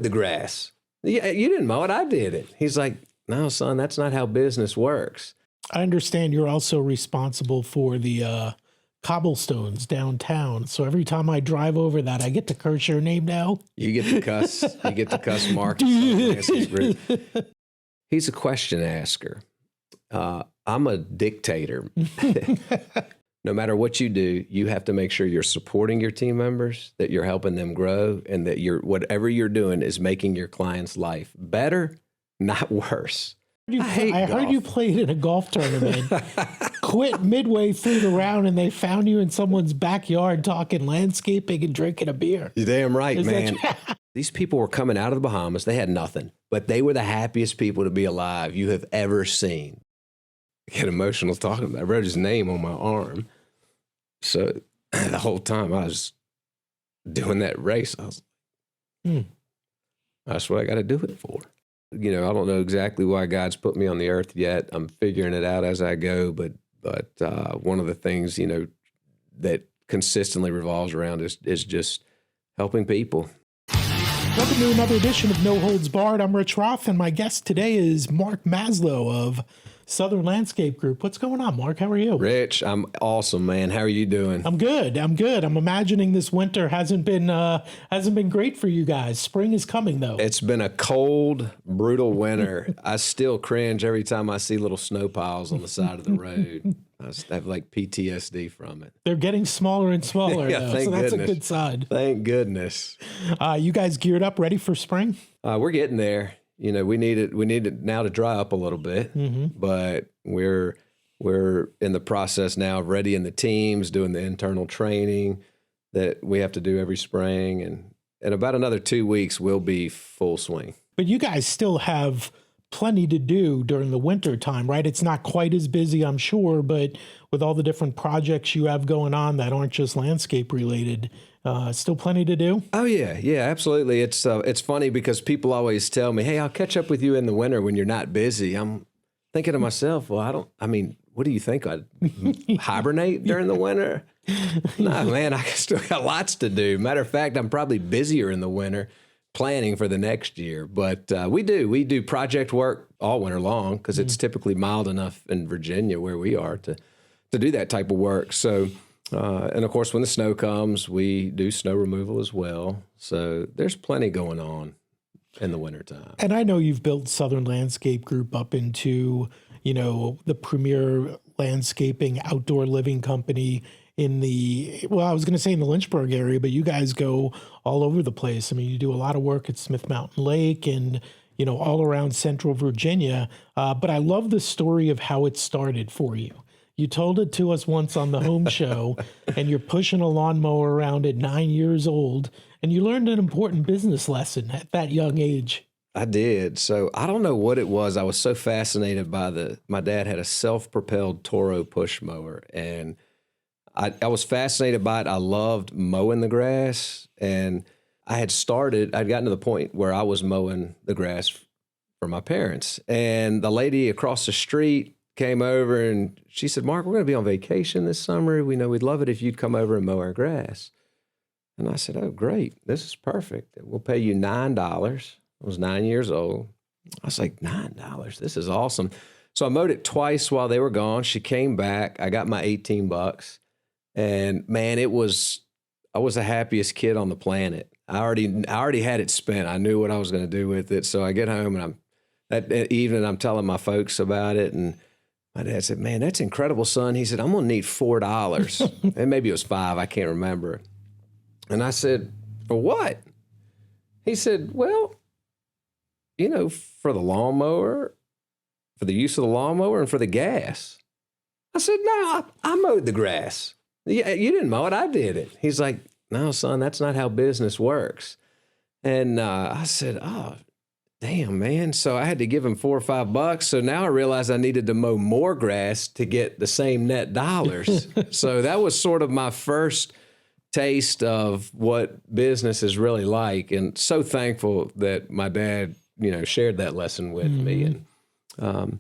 the grass. Yeah, you didn't mow it. I did it. He's like, no, son, that's not how business works. I understand you're also responsible for the cobblestones downtown. So every time I drive over that, I get to curse your name now. You get to cuss. You get to cuss Mark. He's a question asker. I'm a dictator. No matter what you do, you have to make sure you're supporting your team members, that you're helping them grow, and that whatever you're doing is making your client's life better, not worse. I heard you played in a golf tournament, quit midway through the round, and they found you in someone's backyard talking landscaping and drinking a beer. You're damn right, man. These people were coming out of the Bahamas. They had nothing, but they were the happiest people to be alive you have ever seen. I get emotional talking about it. I wrote his name on my arm. So the whole time I was doing that race, I was like, that's what I got to do it for. You know, I don't know exactly why God's put me on the earth yet. I'm figuring it out as I go. But one of the things, you know, that consistently revolves around is just helping people. Welcome to another edition of No Holds Barred. I'm Rich Roth, and my guest today is Mark Maslow of Southern Landscape Group. What's going on, Mark? How are you? Rich, I'm awesome, man. How are you doing? I'm good. I'm imagining this winter hasn't been great for you guys. Spring is coming, though. It's been a cold, brutal winter. I still cringe every time I see little snow piles on the side of the road. I have like PTSD from it. They're getting smaller and smaller, yeah, though, so that's a good sign. Thank goodness. You guys geared up, ready for spring? We're getting there. You know, we need it now to dry up a little bit, but we're in the process now of readying the teams, doing the internal training that we have to do every spring, and in about another 2 weeks we'll be full swing. But you guys still have plenty to do during the winter time, right? It's not quite as busy, I'm sure, but with all the different projects you have going on that aren't just landscape related, still plenty to do? Oh, yeah, absolutely. It's funny because people always tell me, hey, I'll catch up with you in the winter when you're not busy. I'm thinking to myself, well, what do you think? I'd hibernate during the winter? No, man, I still got lots to do. Matter of fact, I'm probably busier in the winter planning for the next year. But we do project work all winter long because it's typically mild enough in Virginia where we are to do that type of work. So, and of course, when the snow comes, we do snow removal as well. So there's plenty going on in the wintertime. And I know you've built Southern Landscape Group up into, you know, the premier landscaping outdoor living company in I was going to say in the Lynchburg area, but you guys go all over the place. I mean, you do a lot of work at Smith Mountain Lake and, you know, all around central Virginia. But I love the story of how it started for you. You told it to us once on the home show, and you're pushing a lawnmower around at 9 years old, and you learned an important business lesson at that young age. I did. So I don't know what it was. I was so fascinated by my dad had a self-propelled Toro push mower, and I was fascinated by it. I loved mowing the grass, and I'd gotten to the point where I was mowing the grass for my parents, and the lady across the street came over and she said, Mark, we're going to be on vacation this summer. We know we'd love it if you'd come over and mow our grass. And I said, oh, great. This is perfect. We'll pay you $9. I was 9 years old. I was like, $9? This is awesome. So I mowed it twice while they were gone. She came back. I got my $18. And man, I was the happiest kid on the planet. I already had it spent. I knew what I was going to do with it. So I get home and that evening I'm telling my folks about it, and my dad said, man, that's incredible, son. He said, I'm going to need $4. And maybe it was $5. I can't remember. And I said, for what? He said, well, you know, for the lawnmower, for the use of the lawnmower, and for the gas. I said, no, I mowed the grass. Yeah, you didn't mow it. I did it. He's like, no, son, that's not how business works. And I said, oh, damn, man. So I had to give him $4 or $5. So now I realized I needed to mow more grass to get the same net dollars. So that was sort of my first taste of what business is really like. And so thankful that my dad, you know, shared that lesson with me. And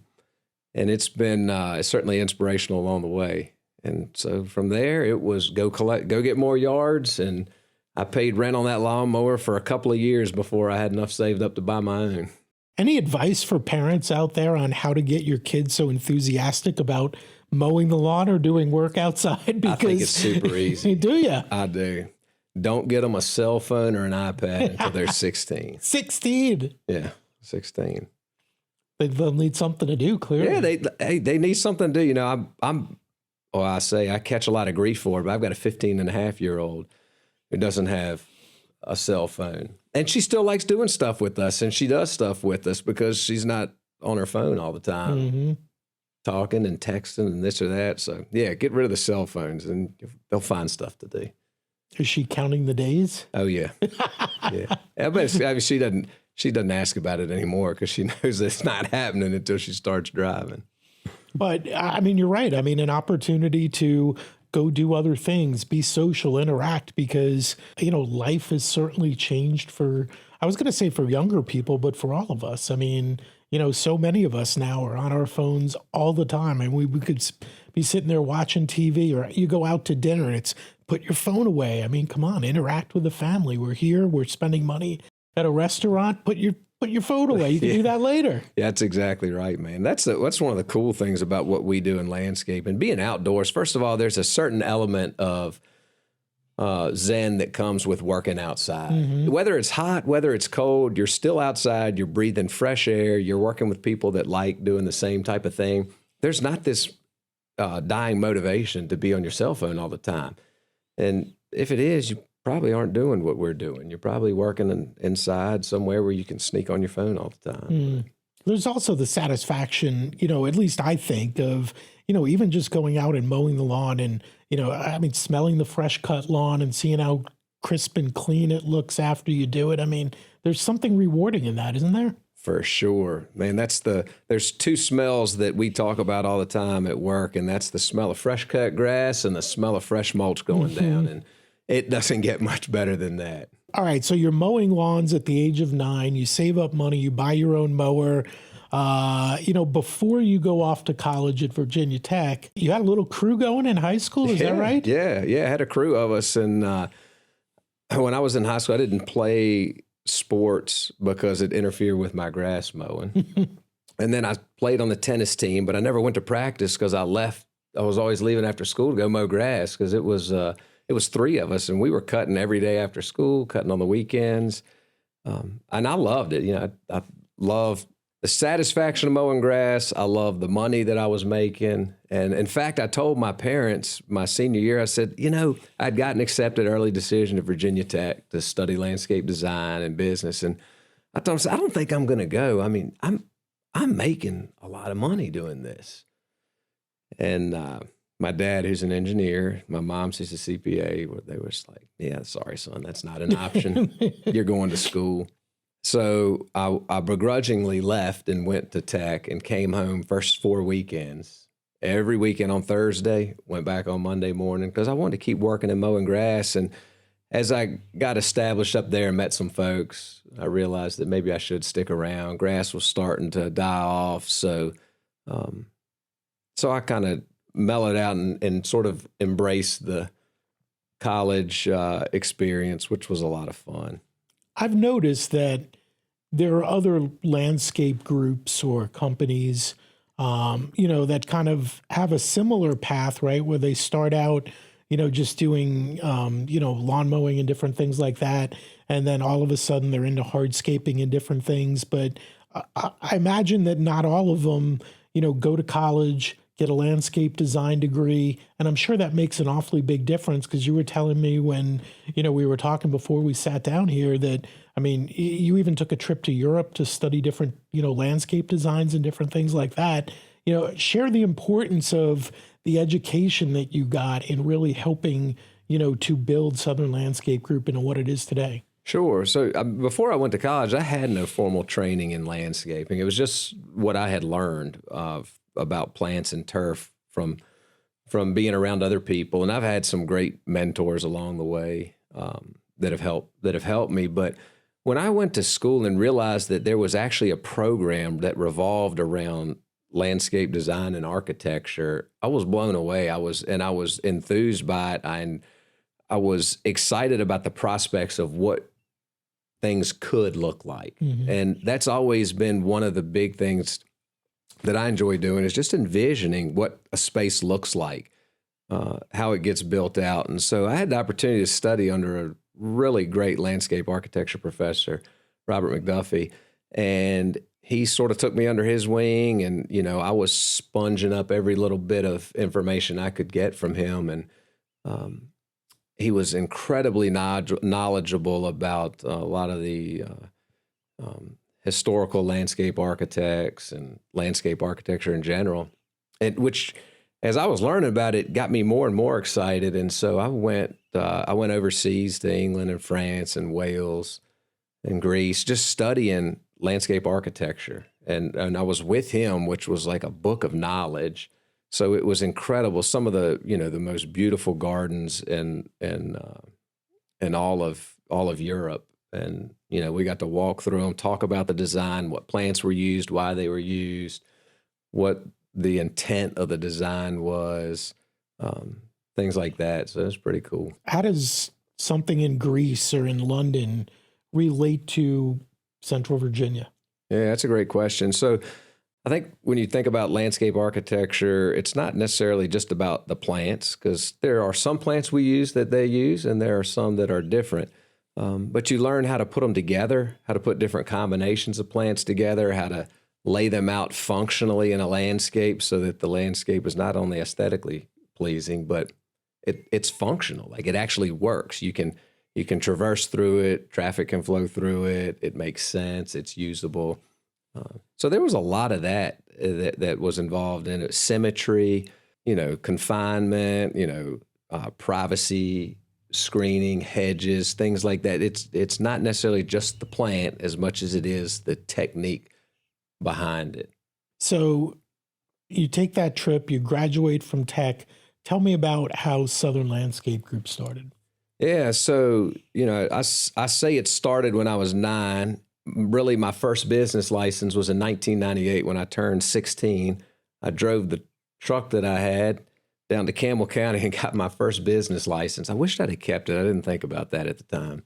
it's been certainly inspirational along the way. And so from there, it was go get more yards. And I paid rent on that lawnmower for a couple of years before I had enough saved up to buy my own. Any advice for parents out there on how to get your kids so enthusiastic about mowing the lawn or doing work outside? Because I think it's super easy. Do you? I do. Don't get them a cell phone or an iPad until they're 16. 16. Yeah, 16. They'll need something to do, clearly. Yeah, they need something to do. You know, I catch a lot of grief for it, but I've got a 15-and-a-half-year-old who doesn't have a cell phone. And she still likes doing stuff with us, and she does stuff with us because she's not on her phone all the time, talking and texting and this or that. So, yeah, get rid of the cell phones, and they'll find stuff to do. Is she counting the days? Oh, yeah. Yeah. She doesn't ask about it anymore because she knows that it's not happening until she starts driving. But, I mean, you're right. I mean, an opportunity to go do other things, be social, interact, because, you know, life has certainly changed for, I was going to say for younger people, but for all of us. I mean, you know, so many of us now are on our phones all the time, and we could be sitting there watching TV, or you go out to dinner and it's put your phone away. I mean, come on, interact with the family. We're here, we're spending money at a restaurant, put your phone away. You can do that later. Yeah, that's exactly right, man. That's one of the cool things about what we do in landscape and being outdoors. First of all, there's a certain element of zen that comes with working outside. Whether it's hot, whether it's cold, you're still outside, you're breathing fresh air, you're working with people that like doing the same type of thing. There's not this dying motivation to be on your cell phone all the time. And if it is, you probably aren't doing what we're doing. You're probably working inside somewhere where you can sneak on your phone all the time. There's also the satisfaction, you know, at least I think of, you know, even just going out and mowing the lawn and, you know, I mean, smelling the fresh cut lawn and seeing how crisp and clean it looks after you do it. I mean, there's something rewarding in that, isn't there? For sure, man. There's two smells that we talk about all the time at work, and that's the smell of fresh cut grass and the smell of fresh mulch going down. And it doesn't get much better than that. All right. So you're mowing lawns at the age of 9, you save up money, you buy your own mower. You know, before you go off to college at Virginia Tech, you had a little crew going in high school. Is that right? Yeah. I had a crew of us. And when I was in high school, I didn't play sports because it interfered with my grass mowing. And then I played on the tennis team, but I never went to practice because I was always leaving after school to go mow grass because it was 3 of us and we were cutting every day after school, cutting on the weekends. And I loved it. You know, I loved the satisfaction of mowing grass. I loved the money that I was making. And in fact, I told my parents my senior year, I said, you know, I'd gotten accepted early decision at Virginia Tech to study landscape design and business. And I told them, I don't think I'm going to go. I mean, I'm making a lot of money doing this. And my dad, who's an engineer, my mom, she's a CPA, they were just like, yeah, sorry, son, that's not an option. You're going to school. So I begrudgingly left and went to Tech and came home first 4 weekends. Every weekend on Thursday, went back on Monday morning because I wanted to keep working and mowing grass. And as I got established up there and met some folks, I realized that maybe I should stick around. Grass was starting to die off. So I kind of mellowed out and sort of embraced the college experience, which was a lot of fun. I've noticed that there are other landscape groups or companies, you know, that kind of have a similar path, right? Where they start out, you know, just doing, you know, lawn mowing and different things like that. And then all of a sudden they're into hardscaping and different things. But I imagine that not all of them, you know, go to college, get a landscape design degree. And I'm sure that makes an awfully big difference because you were telling me when, you know, we were talking before we sat down here that, I mean, you even took a trip to Europe to study different, you know, landscape designs and different things like that. You know, share the importance of the education that you got in really helping, you know, to build Southern Landscape Group into what it is today. Sure. So before I went to college, I had no formal training in landscaping. It was just what I had learned about plants and turf from being around other people. And I've had some great mentors along the way that have helped me. But when I went to school and realized that there was actually a program that revolved around landscape design and architecture, I was blown away. I was enthused by it. I was excited about the prospects of what things could look like. Mm-hmm. And that's always been one of the big things that I enjoy doing, is just envisioning what a space looks like, how it gets built out. And so I had the opportunity to study under a really great landscape architecture professor, Robert McDuffie, and he sort of took me under his wing, and, you know, I was sponging up every little bit of information I could get from him. And he was incredibly knowledgeable about a lot of the historical landscape architects and landscape architecture in general, and which, as I was learning about it, got me more and more excited. And so I went overseas to England and France and Wales and Greece, just studying landscape architecture. And I was with him, which was like a book of knowledge. So it was incredible. Some of the, you know, the most beautiful gardens in all of Europe. And, you know, we got to walk through them, talk about the design, what plants were used, why they were used, what the intent of the design was, things like that. So it's pretty cool. How does something in Greece or in London relate to Central Virginia? Yeah, that's a great question. So I think when you think about landscape architecture, it's not necessarily just about the plants, because there are some plants we use that they use, and there are some that are different. But you learn how to put them together, how to put different combinations of plants together, how to lay them out functionally in a landscape so that the landscape is not only aesthetically pleasing, but it's functional. Like, it actually works. You can traverse through it, traffic can flow through it, it makes sense, it's usable. So there was a lot of that was involved in it. Symmetry, you know, confinement, you know, privacy, screening, hedges, things like that. It's not necessarily just the plant as much as it is the technique behind it. So you take that trip, you graduate from tech. Tell me about how Southern Landscape Group started. Yeah, so, you know, I say it started when I was 9. Really, my first business license was in 1998 when I turned 16. I drove the truck that I had down to Campbell County and got my first business license. I wished I'd have kept it. I didn't think about that at the time.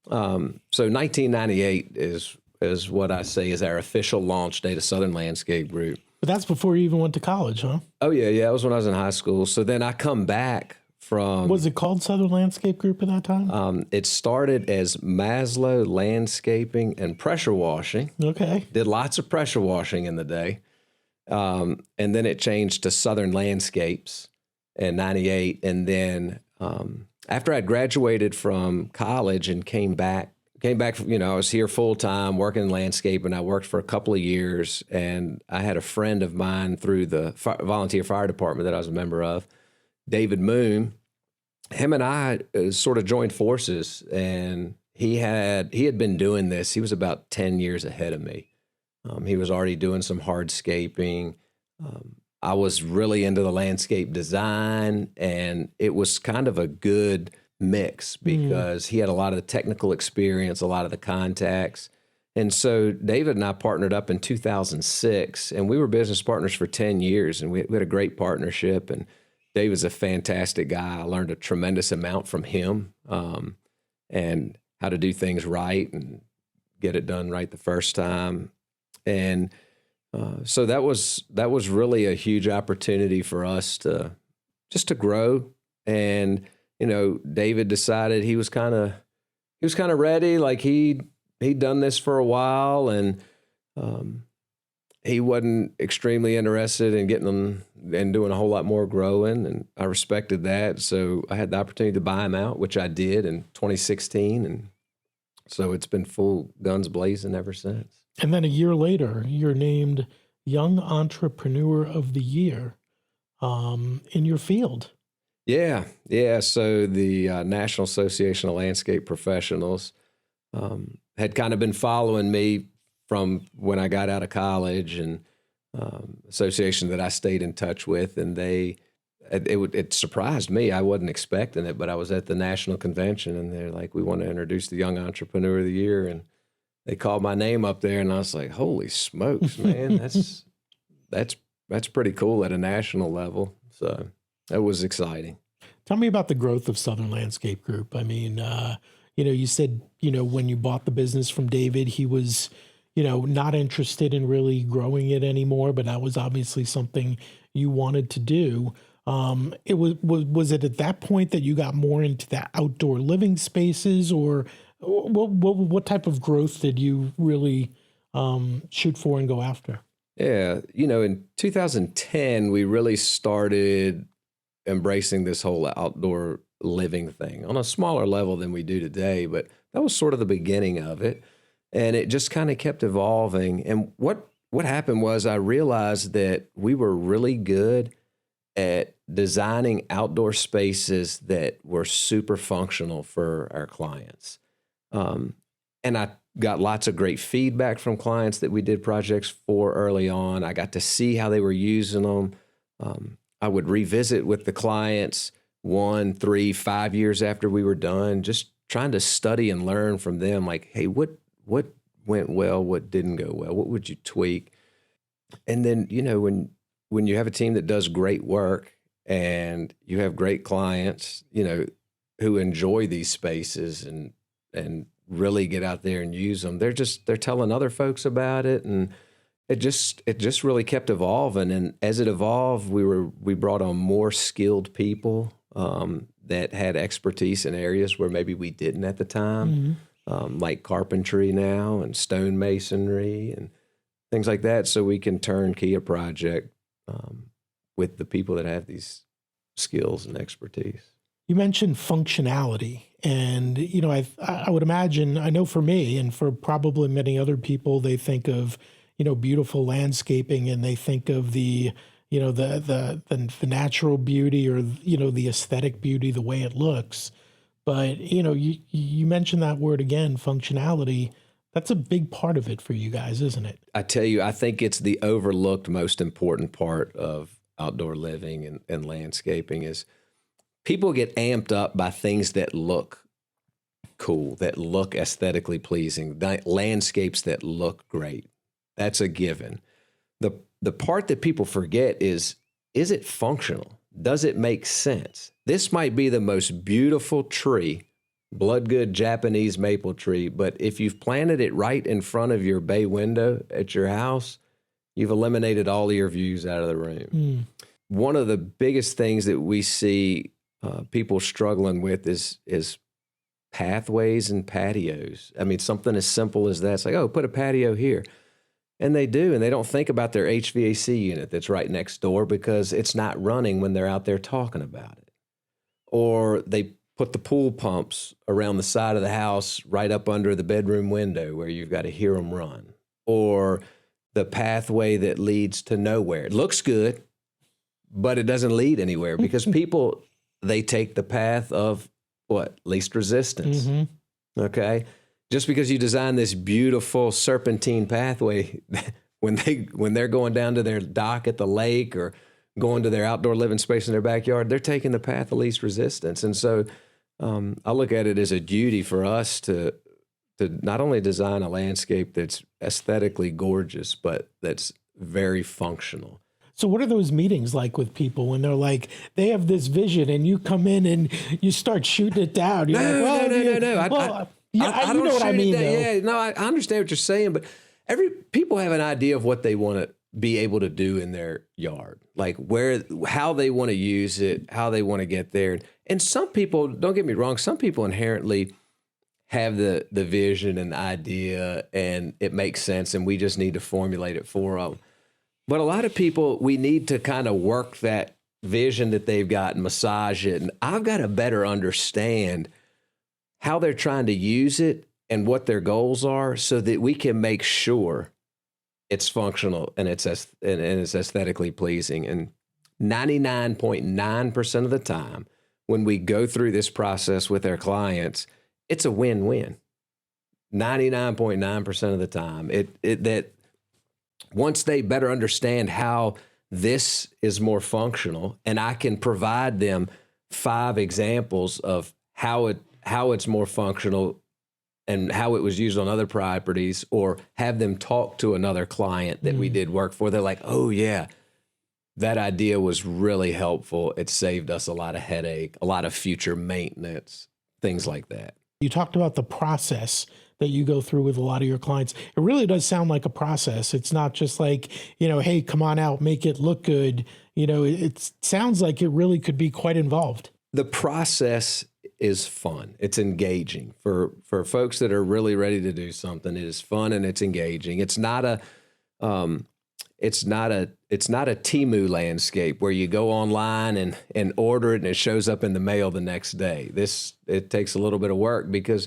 So 1998 is what I say is our official launch date of Southern Landscape Group. But that's before you even went to college, huh? Oh, yeah. That was when I was in high school. So then I come back from... Was it called Southern Landscape Group at that time? It started as Maslow Landscaping and Pressure Washing. Okay. Did lots of pressure washing in the day. And then it changed to Southern Landscapes in 98. And then after I graduated from college and came back, you know, I was here full time working in landscaping. I worked for a couple of years, and I had a friend of mine through the volunteer fire department that I was a member of, David Moon. Him and I sort of joined forces, and he had been doing this. He was about 10 years ahead of me. He was already doing some hardscaping. I was really into the landscape design, and it was kind of a good mix because he had a lot of the technical experience, a lot of the contacts. And so David and I partnered up in 2006, and we were business partners for 10 years, and we had a great partnership. And David's a fantastic guy. I learned a tremendous amount from him, and how to do things right and get it done right the first time. And so that was really a huge opportunity for us to grow. And, you know, David decided he was kind of ready. Like he'd done this for a while, and he wasn't extremely interested in getting them and doing a whole lot more growing. And I respected that. So I had the opportunity to buy him out, which I did in 2016. And so it's been full guns blazing ever since. And then a year later, you're named Young Entrepreneur of the Year in your field. Yeah. So the National Association of Landscape Professionals had kind of been following me from when I got out of college, and association that I stayed in touch with. And it surprised me. I wasn't expecting it, but I was at the national convention, and they're like, "We want to introduce the Young Entrepreneur of the Year." And they called my name up there, and I was like, "Holy smokes, man. That's pretty cool at a national level." So that was exciting. Tell me about the growth of Southern Landscape Group. I mean, you said, when you bought the business from David, he was, not interested in really growing it anymore, but that was obviously something you wanted to do. Was it at that point that you got more into the outdoor living spaces, or what type of growth did you really shoot for and go after? Yeah. In 2010, we really started embracing this whole outdoor living thing on a smaller level than we do today, but that was sort of the beginning of it. And it just kind of kept evolving. And what happened was I realized that we were really good at designing outdoor spaces that were super functional for our clients. And I got lots of great feedback from clients that we did projects for early on. I got to see how they were using them. I would revisit with the clients 1, 3, 5 years after we were done, just trying to study and learn from them. Like, hey, what went well? What didn't go well? What would you tweak? And then, when you have a team that does great work and you have great clients, who enjoy these spaces and really get out there and use them, they're telling other folks about it, and it just really kept evolving. And as it evolved, we brought on more skilled people that had expertise in areas where maybe we didn't at the time, like carpentry now and stonemasonry and things like that, so we can turnkey a project with the people that have these skills and expertise. You mentioned functionality, and I would imagine, I know for me and for probably many other people, they think of beautiful landscaping, and they think of the natural beauty, or the aesthetic beauty, the way it looks. But you mentioned that word again, functionality. That's a big part of it for you guys, isn't it? I tell you, I think it's the overlooked most important part of outdoor living and landscaping is people get amped up by things that look cool, that look aesthetically pleasing, landscapes that look great. That's a given. The part that people forget is it functional? Does it make sense? This might be the most beautiful tree, blood-good Japanese maple tree, but if you've planted it right in front of your bay window at your house, you've eliminated all of your views out of the room. One of the biggest things that we see people struggling with is pathways and patios. I mean, something as simple as that. It's like, oh, put a patio here. And they do, and they don't think about their HVAC unit that's right next door because it's not running when they're out there talking about it. Or they put the pool pumps around the side of the house right up under the bedroom window where you've got to hear them run. Or the pathway that leads to nowhere. It looks good, but it doesn't lead anywhere because people, they take the path of what? Least resistance. Okay? Just because you design this beautiful serpentine pathway, when they're going down to their dock at the lake or going to their outdoor living space in their backyard, they're taking the path of least resistance. And so I look at it as a duty for us to not only design a landscape that's aesthetically gorgeous, but that's very functional. So what are those meetings like with people when they're like, they have this vision and you come in and you start shooting it down? You're No. Yeah, you know what I mean, though. Yeah, no, I understand what you're saying, but people have an idea of what they want to be able to do in their yard, like how they want to use it, how they want to get there. And some people, don't get me wrong, some people inherently have the vision and the idea, and it makes sense, and we just need to formulate it for them. But a lot of people, we need to kind of work that vision that they've got and massage it. And I've got to better understand how they're trying to use it and what their goals are so that we can make sure it's functional and it's aesthetically pleasing. And 99.9% of the time, when we go through this process with our clients, it's a win-win. 99.9% of the time, that once they better understand how this is more functional, and I can provide them 5 examples of how it's more functional and how it was used on other properties, or have them talk to another client that we did work for. They're like, oh yeah, that idea was really helpful. It saved us a lot of headache, a lot of future maintenance, things like that. You talked about the process that you go through with a lot of your clients. It really does sound like a process. It's not just like, hey, come on out, make it look good. It sounds like it really could be quite involved. The process is fun. It's engaging for folks that are really ready to do something. It is fun and it's engaging. It's not a Temu landscape where you go online and order it and it shows up in the mail the next day. It takes a little bit of work because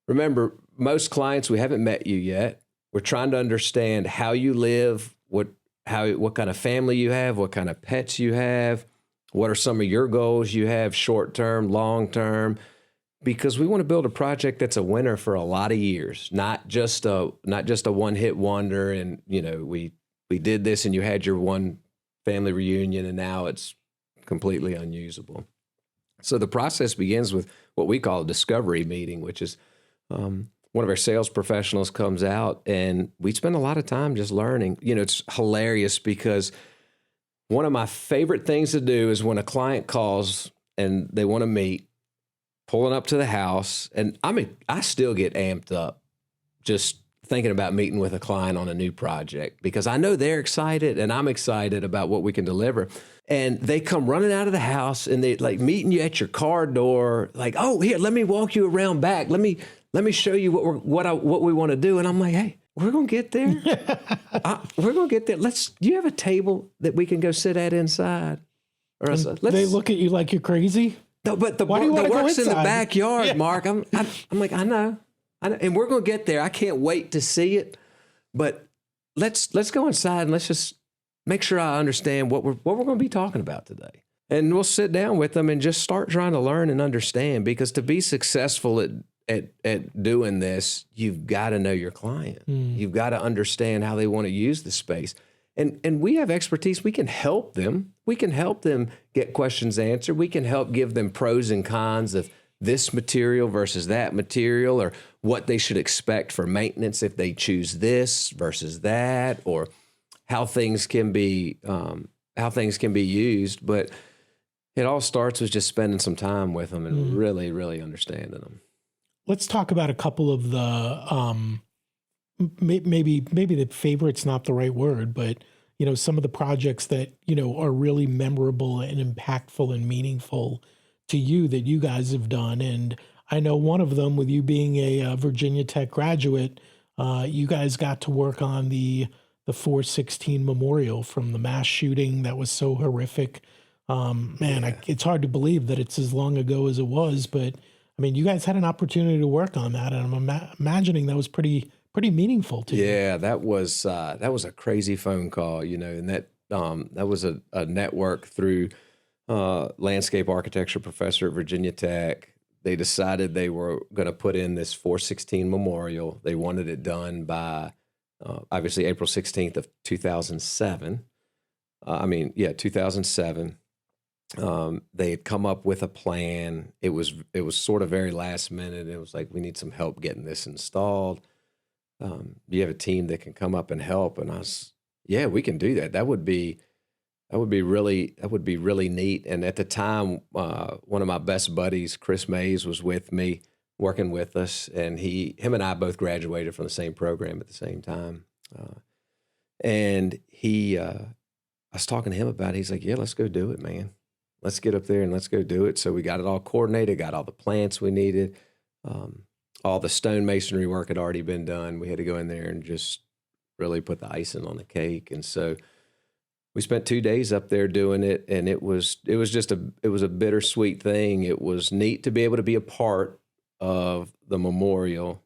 remember, most clients, we haven't met you yet. We're trying to understand how you live, what kind of family you have, what kind of pets you have, what are some of your goals you have, short-term, long-term, because we want to build a project that's a winner for a lot of years, not just a one-hit wonder. And, we did this and you had your one family reunion and now it's completely unusable. So the process begins with what we call a discovery meeting, which is one of our sales professionals comes out and we spend a lot of time just learning. It's hilarious because one of my favorite things to do is when a client calls and they want to meet, pulling up to the house, and I still get amped up just thinking about meeting with a client on a new project because I know they're excited and I'm excited about what we can deliver. And they come running out of the house and they like meeting you at your car door, like, oh, here, let me walk you around back. Let me show you what we want to do. And I'm like, hey, we're going to get there. We're going to get there. Do you have a table that we can go sit at inside? Or they look at you like you're crazy. No, but the work's in the backyard, yeah. Mark. I'm like, I know. And we're going to get there. I can't wait to see it. But let's go inside and let's just make sure I understand what we're going to be talking about today. And we'll sit down with them and just start trying to learn and understand, because to be successful at doing this, you've got to know your client. You've got to understand how they want to use the space. And we have expertise. We can help them. We can help them get questions answered. We can help give them pros and cons of this material versus that material, or what they should expect for maintenance if they choose this versus that, or how things can be used. But it all starts with just spending some time with them and really, really understanding them. Let's talk about a couple of the maybe the favorite's not the right word, but some of the projects that are really memorable and impactful and meaningful to you that you guys have done. And I know one of them, with you being a Virginia Tech graduate, you guys got to work on the 416 memorial from the mass shooting that was so horrific. It's hard to believe that it's as long ago as it was, but I mean, you guys had an opportunity to work on that, and I'm imagining that was pretty meaningful to you. Yeah, that was a crazy phone call, and that was a network through landscape architecture professor at Virginia Tech. They decided they were going to put in this 416 memorial. They wanted it done by obviously April 16th of 2007. 2007. They had come up with a plan. It was sort of very last minute. It was like, we need some help getting this installed. Do you have a team that can come up and help? And I was, yeah, we can do that. That would be really neat. And at the time, one of my best buddies, Chris Mays, was with me, working with us, and him and I both graduated from the same program at the same time. I was talking to him about it. He's like, yeah, let's go do it, man. Let's get up there and let's go do it. So we got it all coordinated, got all the plants we needed. All the stonemasonry work had already been done. We had to go in there and just really put the icing on the cake. And so we spent 2 days up there doing it, and it was a bittersweet thing. It was neat to be able to be a part of the memorial.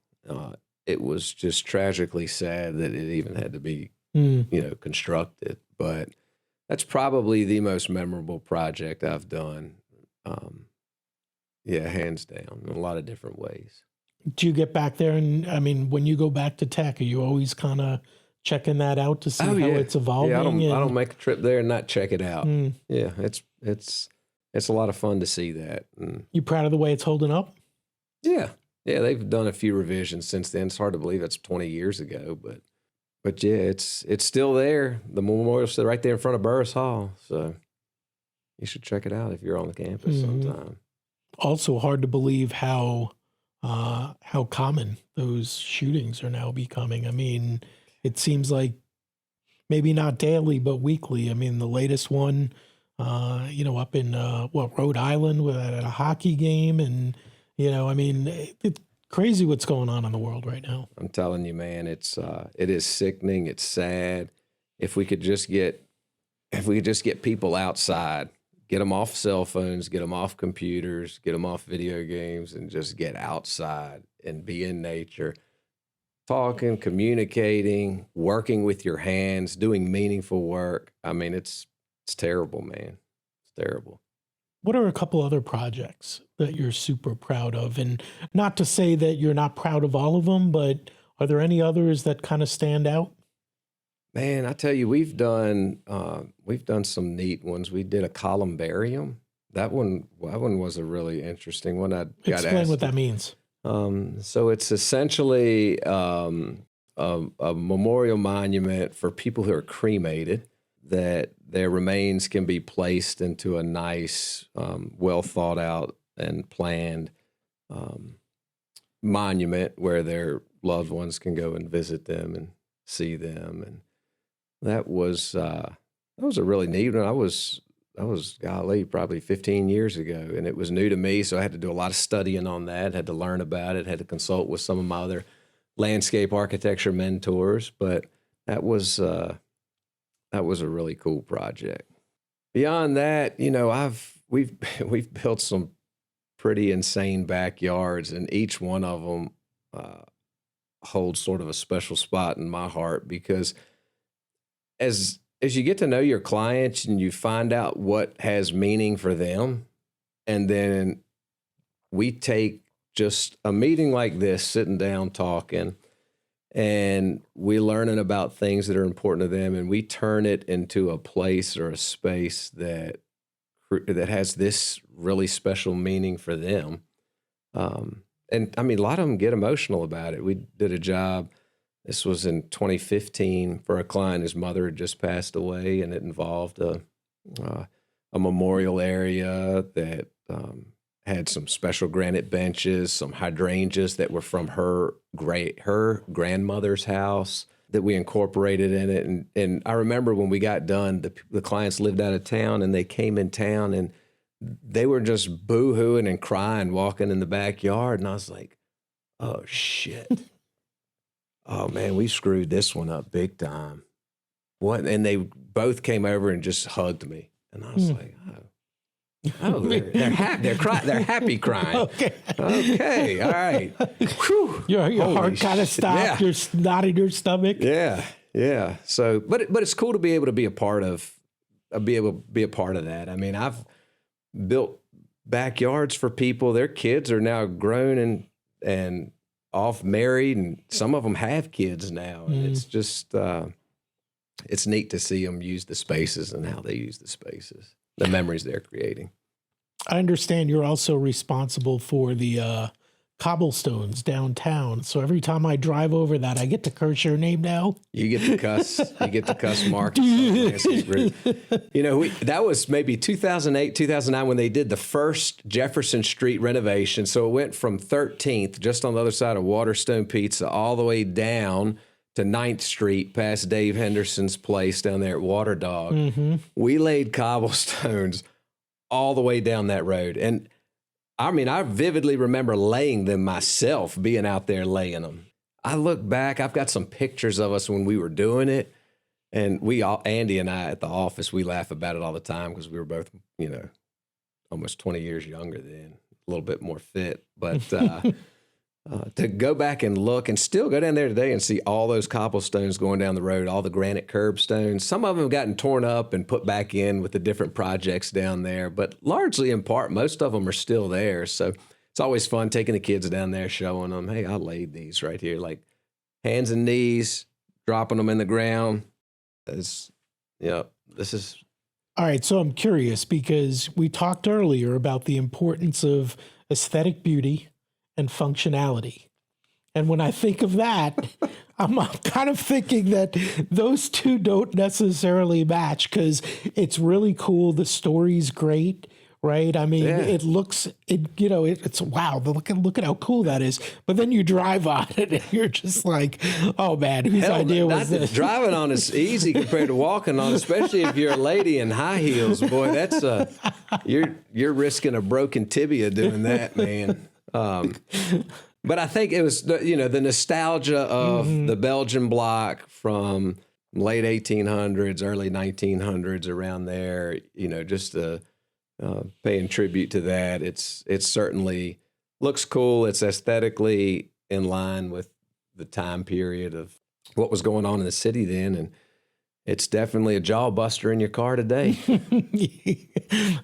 It was just tragically sad that it even had to be, constructed. But that's probably the most memorable project I've done. Hands down, in a lot of different ways. Do you get back there, and I mean, when you go back to Tech, are you always kind of checking that out to see how it's evolving? Yeah, I don't make a trip there and not check it out. Yeah, it's a lot of fun to see that. You proud of the way it's holding up? Yeah, they've done a few revisions since then. It's hard to believe it's 20 years ago, but But yeah, it's still there. The memorial's still right there in front of Burris Hall. So you should check it out if you're on the campus sometime. Also hard to believe how common those shootings are now becoming. I mean, it seems like maybe not daily, but weekly. I mean, the latest one, up in Rhode Island at a hockey game, and I mean, it's crazy what's going on in the world right now. I'm telling you, man, it is sickening. It's sad. If we could just get people outside, get them off cell phones, get them off computers, get them off video games, and just get outside and be in nature, talking, communicating, working with your hands, doing meaningful work. I mean, it's terrible, man. It's terrible. What are a couple other projects that you're super proud of? And not to say that you're not proud of all of them, but are there any others that kind of stand out? Man, I tell you, we've done some neat ones. We did a columbarium. That one was a really interesting one. Explain what that means. So it's essentially a memorial monument for people who are cremated, that their remains can be placed into a nice, well thought out and planned monument where their loved ones can go and visit them and see them. And that was a really neat one. That was golly, probably 15 years ago, and it was new to me, so I had to do a lot of studying on that, had to learn about it, had to consult with some of my other landscape architecture mentors, but that was a really cool project. Beyond that, we've built some pretty insane backyards, and each one of them holds sort of a special spot in my heart, because as you get to know your clients and you find out what has meaning for them, and then we take just a meeting like this, sitting down, talking, and we learning about things that are important to them, and we turn it into a place or a space that has this really special meaning for them. And I mean, a lot of them get emotional about it. We did a job. This was in 2015 for a client. His mother had just passed away, and it involved a memorial area that had some special granite benches, some hydrangeas that were from her grandmother's house that we incorporated in it. And I remember when we got done, the clients lived out of town, and they came in town, and they were just boo-hooing and crying, walking in the backyard. And I was like, oh, shit. Oh, man, we screwed this one up big time. What? And they both came over and just hugged me. And I was like, oh, they're happy. They're happy crying. Okay, all right. Whew. Your heart kind of stopped. Yeah. You're knot in your stomach. Yeah. So, but it's cool to be able to be a part of that. I mean, I've built backyards for people. Their kids are now grown and off married, and some of them have kids now. And it's just, it's neat to see them use the spaces and how they use the spaces, the memories they're creating. I understand you're also responsible for the cobblestones downtown. So every time I drive over that, I get to curse your name now. You get to cuss. Mark. That was maybe 2008, 2009 when they did the first Jefferson Street renovation. So it went from 13th, just on the other side of Waterstone Pizza, all the way down to 9th Street, past Dave Henderson's place down there at Water Dog. Mm-hmm. We laid cobblestones all the way down that road. And I mean, I vividly remember laying them myself, being out there laying them. I look back, I've got some pictures of us when we were doing it. And Andy and I at the office, we laugh about it all the time because we were both, almost 20 years younger then, a little bit more fit. But to go back and look and still go down there today and see all those cobblestones going down the road, all the granite curbstones. Some of them have gotten torn up and put back in with the different projects down there, but largely in part, most of them are still there. So it's always fun taking the kids down there, showing them, hey, I laid these right here, like hands and knees, dropping them in the ground. This is. All right. So I'm curious because we talked earlier about the importance of aesthetic beauty and functionality. And when I think of that, I'm kind of thinking that those two don't necessarily match, because it's really cool. The story's great, right? I mean, it looks, it's wow. Look at how cool that is. But then you drive on it and you're just like, oh man, whose idea was this? Driving on is easy compared to walking on, especially if you're a lady in high heels. Boy, that's you're risking a broken tibia doing that, man. But I think it was the nostalgia of the Belgian block from late 1800s, early 1900s, around there. Just paying tribute to that. It's certainly looks cool. It's aesthetically in line with the time period of what was going on in the city then, and it's definitely a jaw buster in your car today.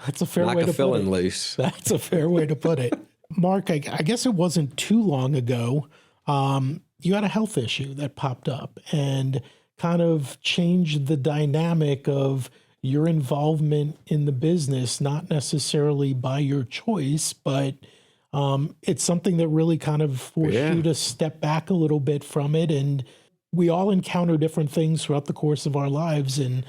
That's a fair way to put it. Like a filling loose. That's a fair way to put it. Mark, I guess it wasn't too long ago, you had a health issue that popped up and kind of changed the dynamic of your involvement in the business, not necessarily by your choice, but it's something that really kind of forced you to step back a little bit from it. And we all encounter different things throughout the course of our lives. And,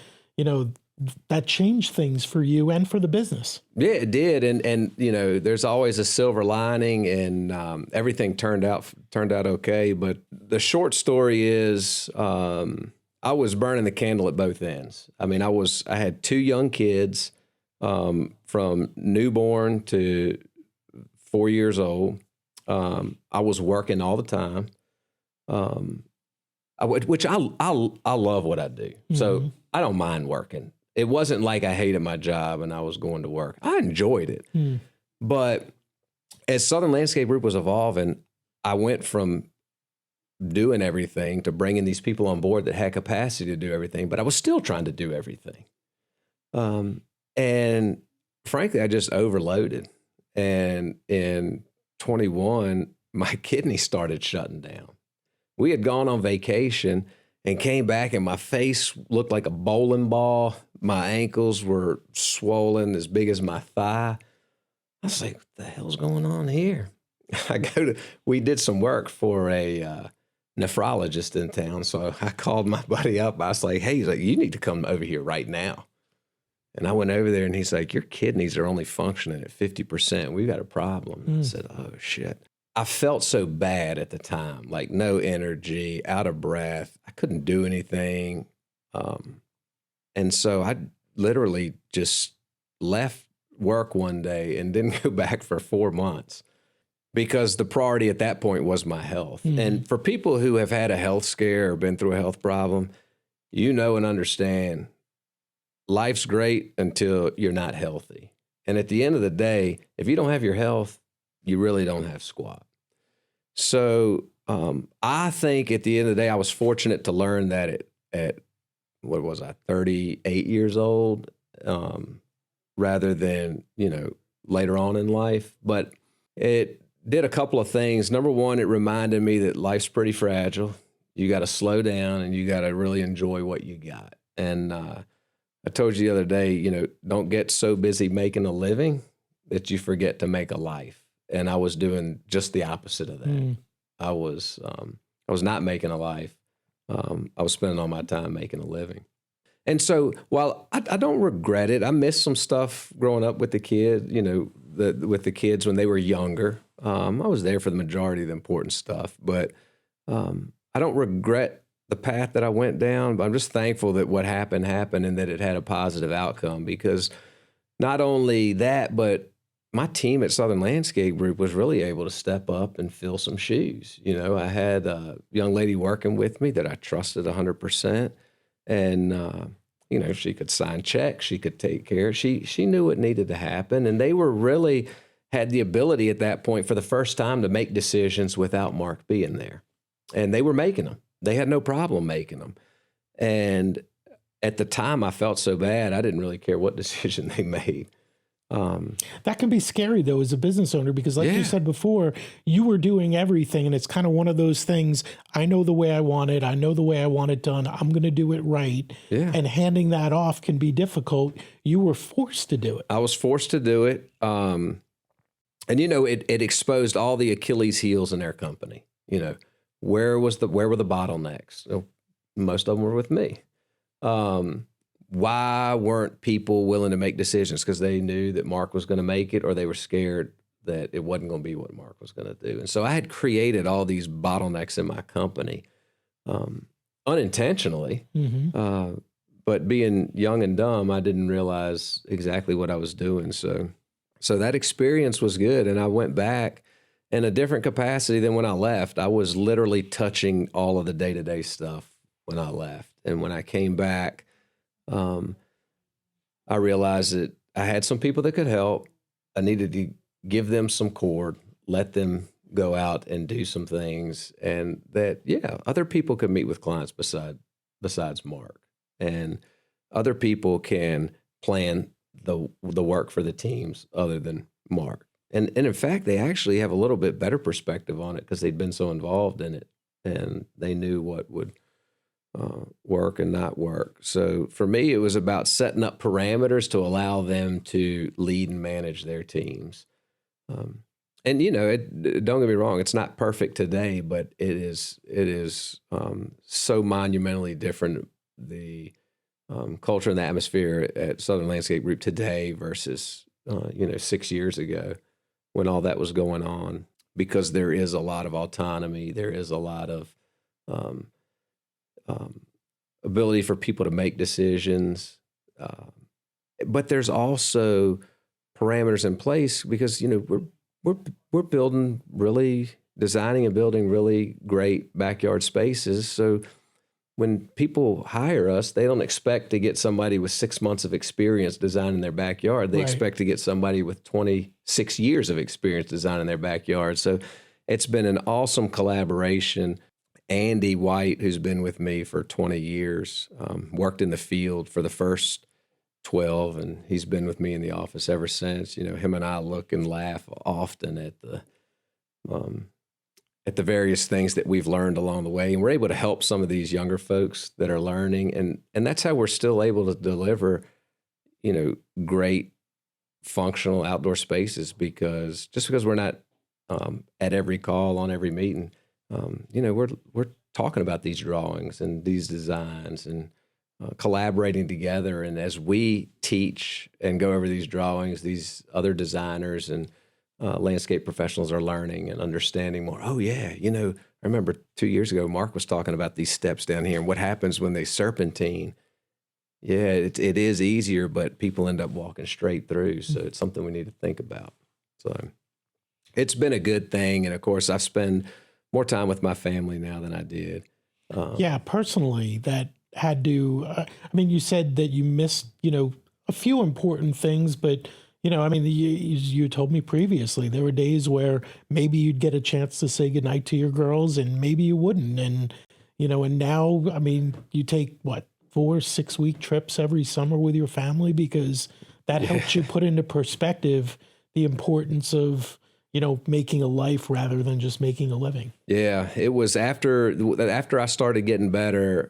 that changed things for you and for the business. Yeah, it did. And there's always a silver lining, and everything turned out okay. But the short story is, I was burning the candle at both ends. I mean, I had two young kids, from newborn to 4 years old. I was working all the time, which I love what I do. Mm-hmm. So I don't mind working. It wasn't like I hated my job and I was going to work. I enjoyed it. Mm. But as Southern Landscape Group was evolving, I went from doing everything to bringing these people on board that had capacity to do everything, but I was still trying to do everything. And frankly, I just overloaded. And in 21, my kidney started shutting down. We had gone on vacation and came back, and my face looked like a bowling ball. My ankles were swollen as big as my thigh. I was like, what the hell's going on here? We did some work for a nephrologist in town. So I called my buddy up. I was like, hey, he's like, you need to come over here right now. And I went over there, and he's like, your kidneys are only functioning at 50%. We've got a problem. I said, oh, shit. I felt so bad at the time, like no energy, out of breath. I couldn't do anything. And so I literally just left work one day and didn't go back for 4 months, because the priority at that point was my health. Mm-hmm. And for people who have had a health scare or been through a health problem, and understand life's great until you're not healthy. And at the end of the day, if you don't have your health, you really don't have squat. So I think at the end of the day, I was fortunate to learn that at what was I, 38 years old, rather than, later on in life. But it did a couple of things. Number one, it reminded me that life's pretty fragile. You got to slow down and you got to really enjoy what you got. And I told you the other day, don't get so busy making a living that you forget to make a life. And I was doing just the opposite of that. Mm. I was not making a life. I was spending all my time making a living. And so while I don't regret it, I miss some stuff growing up with the kids, with the kids when they were younger. I was there for the majority of the important stuff, but I don't regret the path that I went down, but I'm just thankful that what happened and that it had a positive outcome, because not only that, but my team at Southern Landscape Group was really able to step up and fill some shoes. I had a young lady working with me that I trusted 100%. And, she could sign checks, she could take care. She knew what needed to happen. And they were really had the ability at that point for the first time to make decisions without Mark being there. And they were making them. They had no problem making them. And at the time I felt so bad, I didn't really care what decision they made. That can be scary, though, as a business owner, because like you said before, you were doing everything. And it's kind of one of those things. I know the way I want it. I know the way I want it done. I'm going to do it right. Yeah. And handing that off can be difficult. You were forced to do it. I was forced to do it. And, it exposed all the Achilles heels in their company. where were the bottlenecks? So most of them were with me. Why weren't people willing to make decisions? Because they knew that Mark was going to make it, or they were scared that it wasn't going to be what Mark was going to do. And so I had created all these bottlenecks in my company, unintentionally. But being young and dumb, I didn't realize exactly what I was doing. So that experience was good. And I went back in a different capacity than when I left. I was literally touching all of the day-to-day stuff when I left. And when I came back, I realized that I had some people that could help. I needed to give them some cord, let them go out and do some things. And that, other people could meet with clients besides Mark. And other people can plan the work for the teams other than Mark. And in fact, they actually have a little bit better perspective on it because they'd been so involved in it, and they knew what would work and not work. So for me, it was about setting up parameters to allow them to lead and manage their teams. And don't get me wrong, it's not perfect today, but it is so monumentally different. The culture and the atmosphere at Southern Landscape Group today versus 6 years ago when all that was going on, because there is a lot of autonomy, there is a lot of ability for people to make decisions, but there's also parameters in place because we're designing and building really great backyard spaces. So when people hire us, they don't expect to get somebody with 6 months of experience designing their backyard. They expect to get somebody with 26 years of experience designing their backyard. So it's been an awesome collaboration. Andy White, who's been with me for 20 years, worked in the field for the first 12, and he's been with me in the office ever since. Him and I look and laugh often at the various things that we've learned along the way, and we're able to help some of these younger folks that are learning, and that's how we're still able to deliver, great functional outdoor spaces, because we're not at every call on every meeting, we're talking about these drawings and these designs and collaborating together. And as we teach and go over these drawings, these other designers and landscape professionals are learning and understanding more. Oh yeah, I remember 2 years ago, Mark was talking about these steps down here and what happens when they serpentine. Yeah, it is easier, but people end up walking straight through. So it's something we need to think about. So it's been a good thing. And of course, I spend more time with my family now than I did. Personally, that had to, you said that you missed, a few important things, but you told me previously, there were days where maybe you'd get a chance to say goodnight to your girls and maybe you wouldn't. And, and now, you take 4-6 week trips every summer with your family because that helps you put into perspective the importance of, making a life rather than just making a living. Yeah. It was after I started getting better.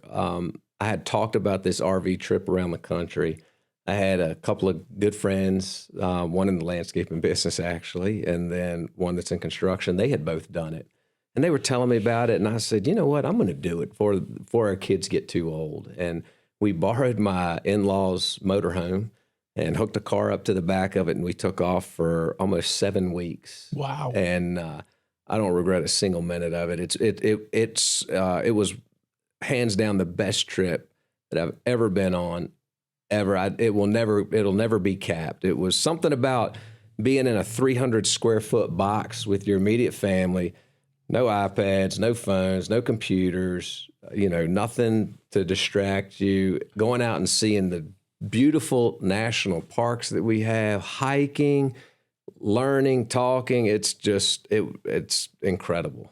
I had talked about this RV trip around the country. I had a couple of good friends, one in the landscaping business actually, and then one that's in construction. They had both done it, and they were telling me about it. And I said, you know what, I'm going to do it before our kids get too old. And we borrowed my in-laws' motorhome and hooked a car up to the back of it, and we took off for almost 7 weeks. Wow! And I don't regret a single minute of it. It was hands down the best trip that I've ever been on. It'll never be capped. It was something about being in a 300 square foot box with your immediate family, no iPads, no phones, no computers, nothing to distract you, going out and seeing the beautiful national parks that we have, hiking, learning, talking. It's just, it's incredible.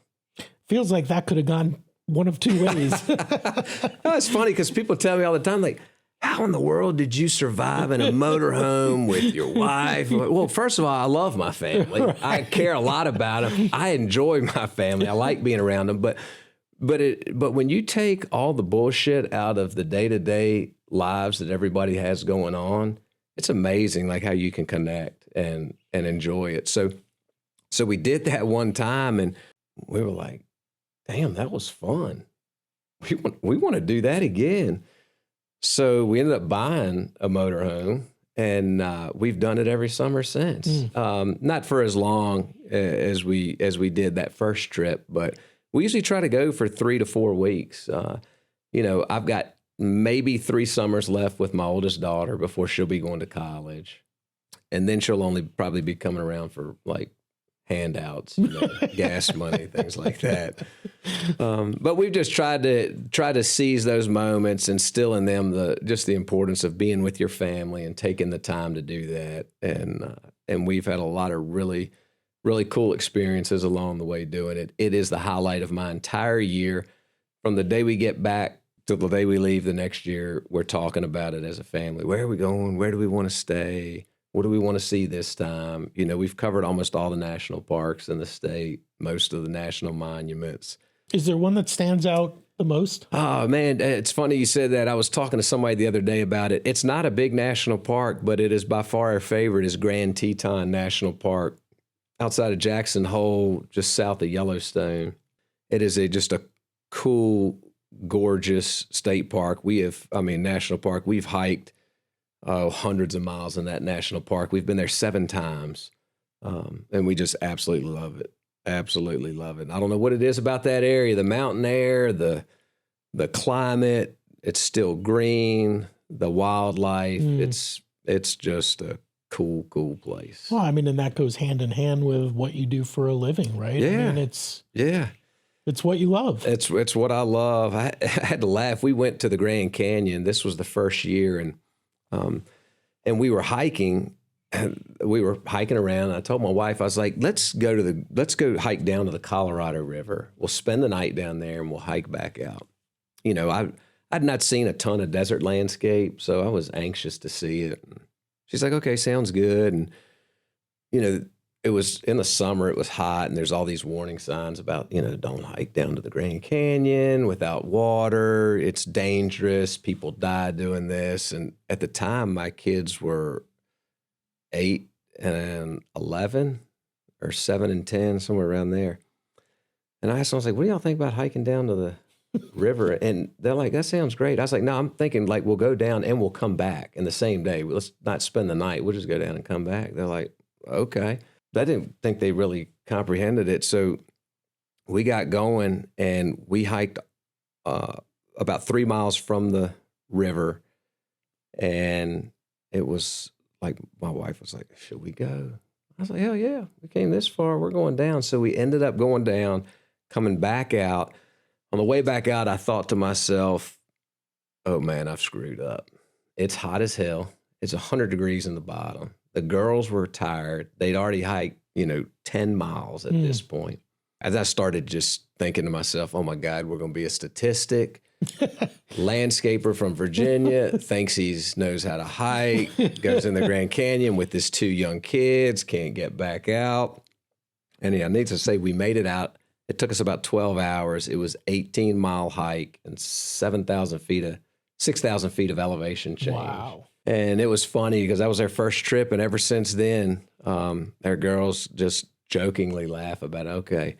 Feels like that could have gone one of two ways. It's funny because people tell me all the time, like, how in the world did you survive in a motorhome with your wife? Well, first of all, I love my family. Right. I care a lot about them. I enjoy my family. I like being around them. But when you take all the bullshit out of the day-to-day lives that everybody has going on, it's amazing like how you can connect and enjoy it. So we did that one time, and we were like, damn, that was fun. We want to do that again. So we ended up buying a motorhome, and we've done it every summer since. Not for as long as we did that first trip, but we usually try to go for 3 to 4 weeks. I've got maybe 3 summers left with my oldest daughter before she'll be going to college, and then she'll only probably be coming around for like handouts, gas money, things like that. But we've just tried to seize those moments, instill in them the importance of being with your family and taking the time to do that. And we've had a lot of really, really cool experiences along the way doing it. It is the highlight of my entire year. From the day we get back to the day we leave the next year, we're talking about it as a family. Where are we going? Where do we want to stay? What do we want to see this time? We've covered almost all the national parks in the state, most of the national monuments. Is there one that stands out the most? Oh, man, it's funny you said that. I was talking to somebody the other day about it. It's not a big national park, but it is by far our favorite is Grand Teton National Park outside of Jackson Hole, just south of Yellowstone. It is just a cool, gorgeous state park. National park. We've hiked hundreds of miles in that national park. We've been there 7 times, and we just absolutely love it. Absolutely love it. I don't know what it is about that area, the mountain air, the climate. It's still green, the wildlife. It's just a cool place. Well, and that goes hand in hand with what you do for a living, right? Yeah. It's what you love. It's what I love. I had to laugh. We went to the Grand Canyon. This was the first year, and we were hiking. We were hiking around. And I told my wife, I was like, let's go hike down to the Colorado River. We'll spend the night down there and we'll hike back out. I'd not seen a ton of desert landscape, so I was anxious to see it. And she's like, okay, sounds good. And, it was in the summer, it was hot, and there's all these warning signs about, don't hike down to the Grand Canyon without water. It's dangerous. People die doing this. And at the time, my kids were 8 and 11 or 7 and 10, somewhere around there. And I asked them, I was like, what do y'all think about hiking down to the river? And they're like, that sounds great. I was like, no, I'm thinking like we'll go down and we'll come back in the same day. Let's not spend the night. We'll just go down and come back. They're like, okay. But I didn't think they really comprehended it. So we got going and we hiked about 3 miles from the river. And it was like, my wife was like, should we go? I was like, hell yeah, we came this far. We're going down. So we ended up going down, coming back out. On the way back out, I thought to myself, oh man, I've screwed up. It's hot as hell. It's 100 degrees in the bottom. The girls were tired. They'd already hiked, 10 miles at this point. As I started just thinking to myself, oh my God, we're going to be a statistic. Landscaper from Virginia thinks he knows how to hike, goes in the Grand Canyon with his 2 young kids, can't get back out. And I need to say we made it out. It took us about 12 hours. It was 18-mile hike and 6,000 feet of elevation change. Wow. And it was funny because that was our first trip. And ever since then, our girls just jokingly laugh about, okay,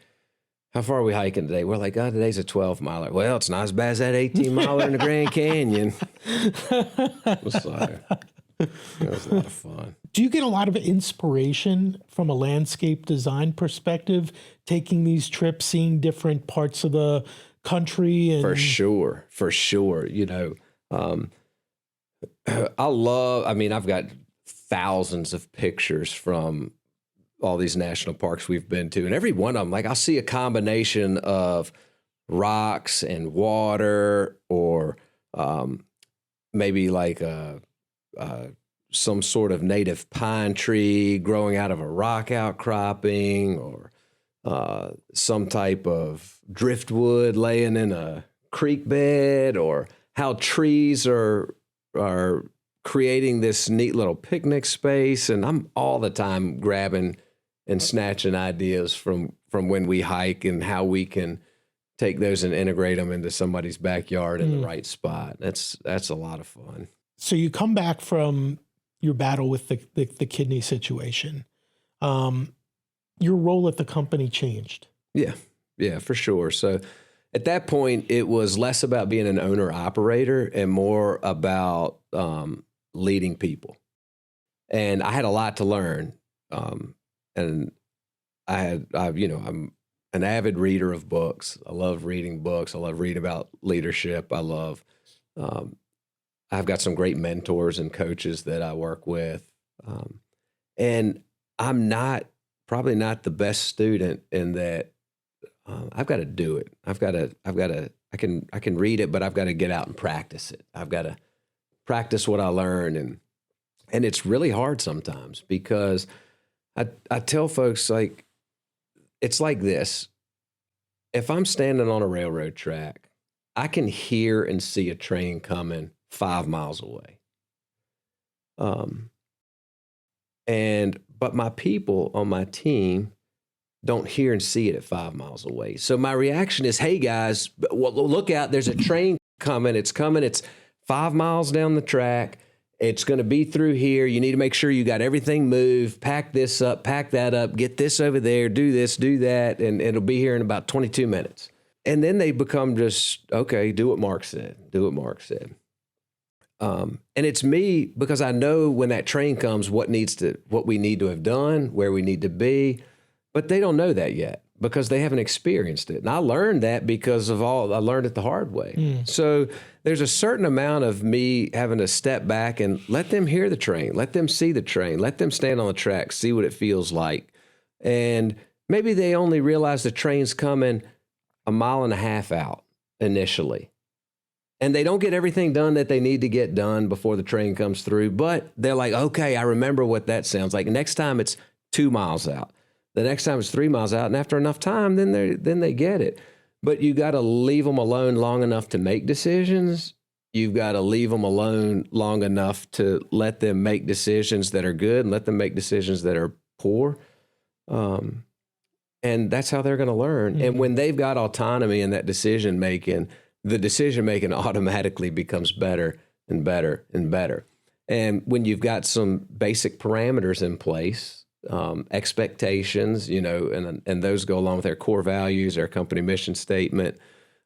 how far are we hiking today? We're like, oh, today's a 12-miler. Well, it's not as bad as that 18-miler in the Grand Canyon. It was a lot of fun. Do you get a lot of inspiration from a landscape design perspective, taking these trips, seeing different parts of the country? And For sure. I've got thousands of pictures from all these national parks we've been to, and every one of them, like I'll see a combination of rocks and water, or maybe like some sort of native pine tree growing out of a rock outcropping, or some type of driftwood laying in a creek bed, or how trees are creating this neat little picnic space. And I'm all the time grabbing and snatching ideas from when we hike and how we can take those and integrate them into somebody's backyard in the right spot. That's a lot of fun. So you come back from your battle with the kidney situation. Your role at the company changed. Yeah. Yeah, for sure. So at that point, it was less about being an owner operator and more about leading people. And I had a lot to learn. And I'm an avid reader of books. I love reading books. I love reading about leadership. Um, I've got some great mentors and coaches that I work with. And I'm probably not the best student in that I've got to do it. I can read it, but I've got to get out and practice it. I've got to practice what I learn. And it's really hard sometimes because I tell folks, like, it's like this. If I'm standing on a railroad track, I can hear and see a train coming 5 miles away. But my people on my team don't hear and see it at 5 miles away. So my reaction is, hey guys, look out, there's a train coming. It's coming. It's 5 miles down the track. It's going to be through here. You need to make sure you got everything moved, pack this up, pack that up, get this over there, do this, do that, and it'll be here in about 22 minutes. And then they become just, okay, do what Mark said. Do what Mark said. And it's me because I know when that train comes, what we need to have done, where we need to be, but they don't know that yet because they haven't experienced it. And I learned that because I learned it the hard way. So there's a certain amount of me having to step back and let them hear the train, let them see the train, let them stand on the track, see what it feels like. And maybe they only realize the train's coming 1.5 miles out initially. And they don't get everything done that they need to get done before the train comes through, but they're like, okay, I remember what that sounds like. Next time it's 2 miles out. The next time it's 3 miles out. And after enough time, then they get it. But you got to leave them alone long enough to make decisions. You've got to leave them alone long enough to let them make decisions that are good and let them make decisions that are poor. And that's how they're going to learn. And when they've got autonomy in that decision making, the decision making automatically becomes better and better and better. And when you've got some basic parameters in place, expectations, and those go along with their core values, our company mission statement.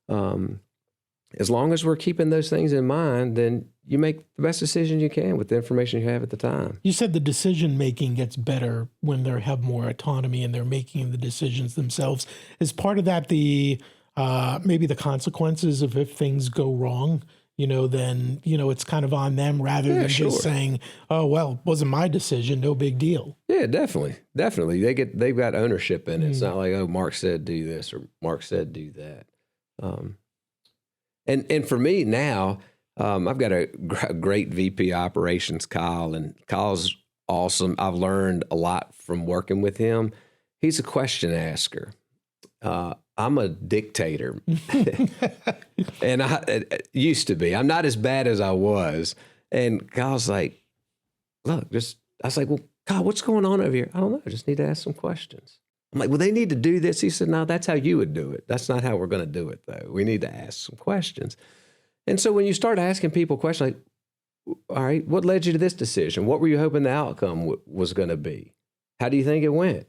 As long as we're keeping those things in mind, then you make the best decision you can with the information you have at the time. You said the decision making gets better when they have more autonomy and they're making the decisions themselves. Is part of that maybe the consequences of if things go wrong? Then, it's kind of on them rather than just saying, oh, well, it wasn't my decision, no big deal. Yeah, definitely. They've got ownership in it. It's not like, oh, Mark said do this or Mark said do that. And for me now, I've got a great VP operations, Kyle, and Kyle's awesome. I've learned a lot from working with him. He's a question asker. I'm a dictator, and I used to be. I'm not as bad as I was. And Kyle's like, look, I was like, well, Kyle, what's going on over here? I don't know. I just need to ask some questions. I'm like, well, they need to do this. He said, no, that's how you would do it. That's not how we're going to do it, though. We need to ask some questions. And so when you start asking people questions like, all right, what led you to this decision? What were you hoping the outcome was going to be? How do you think it went?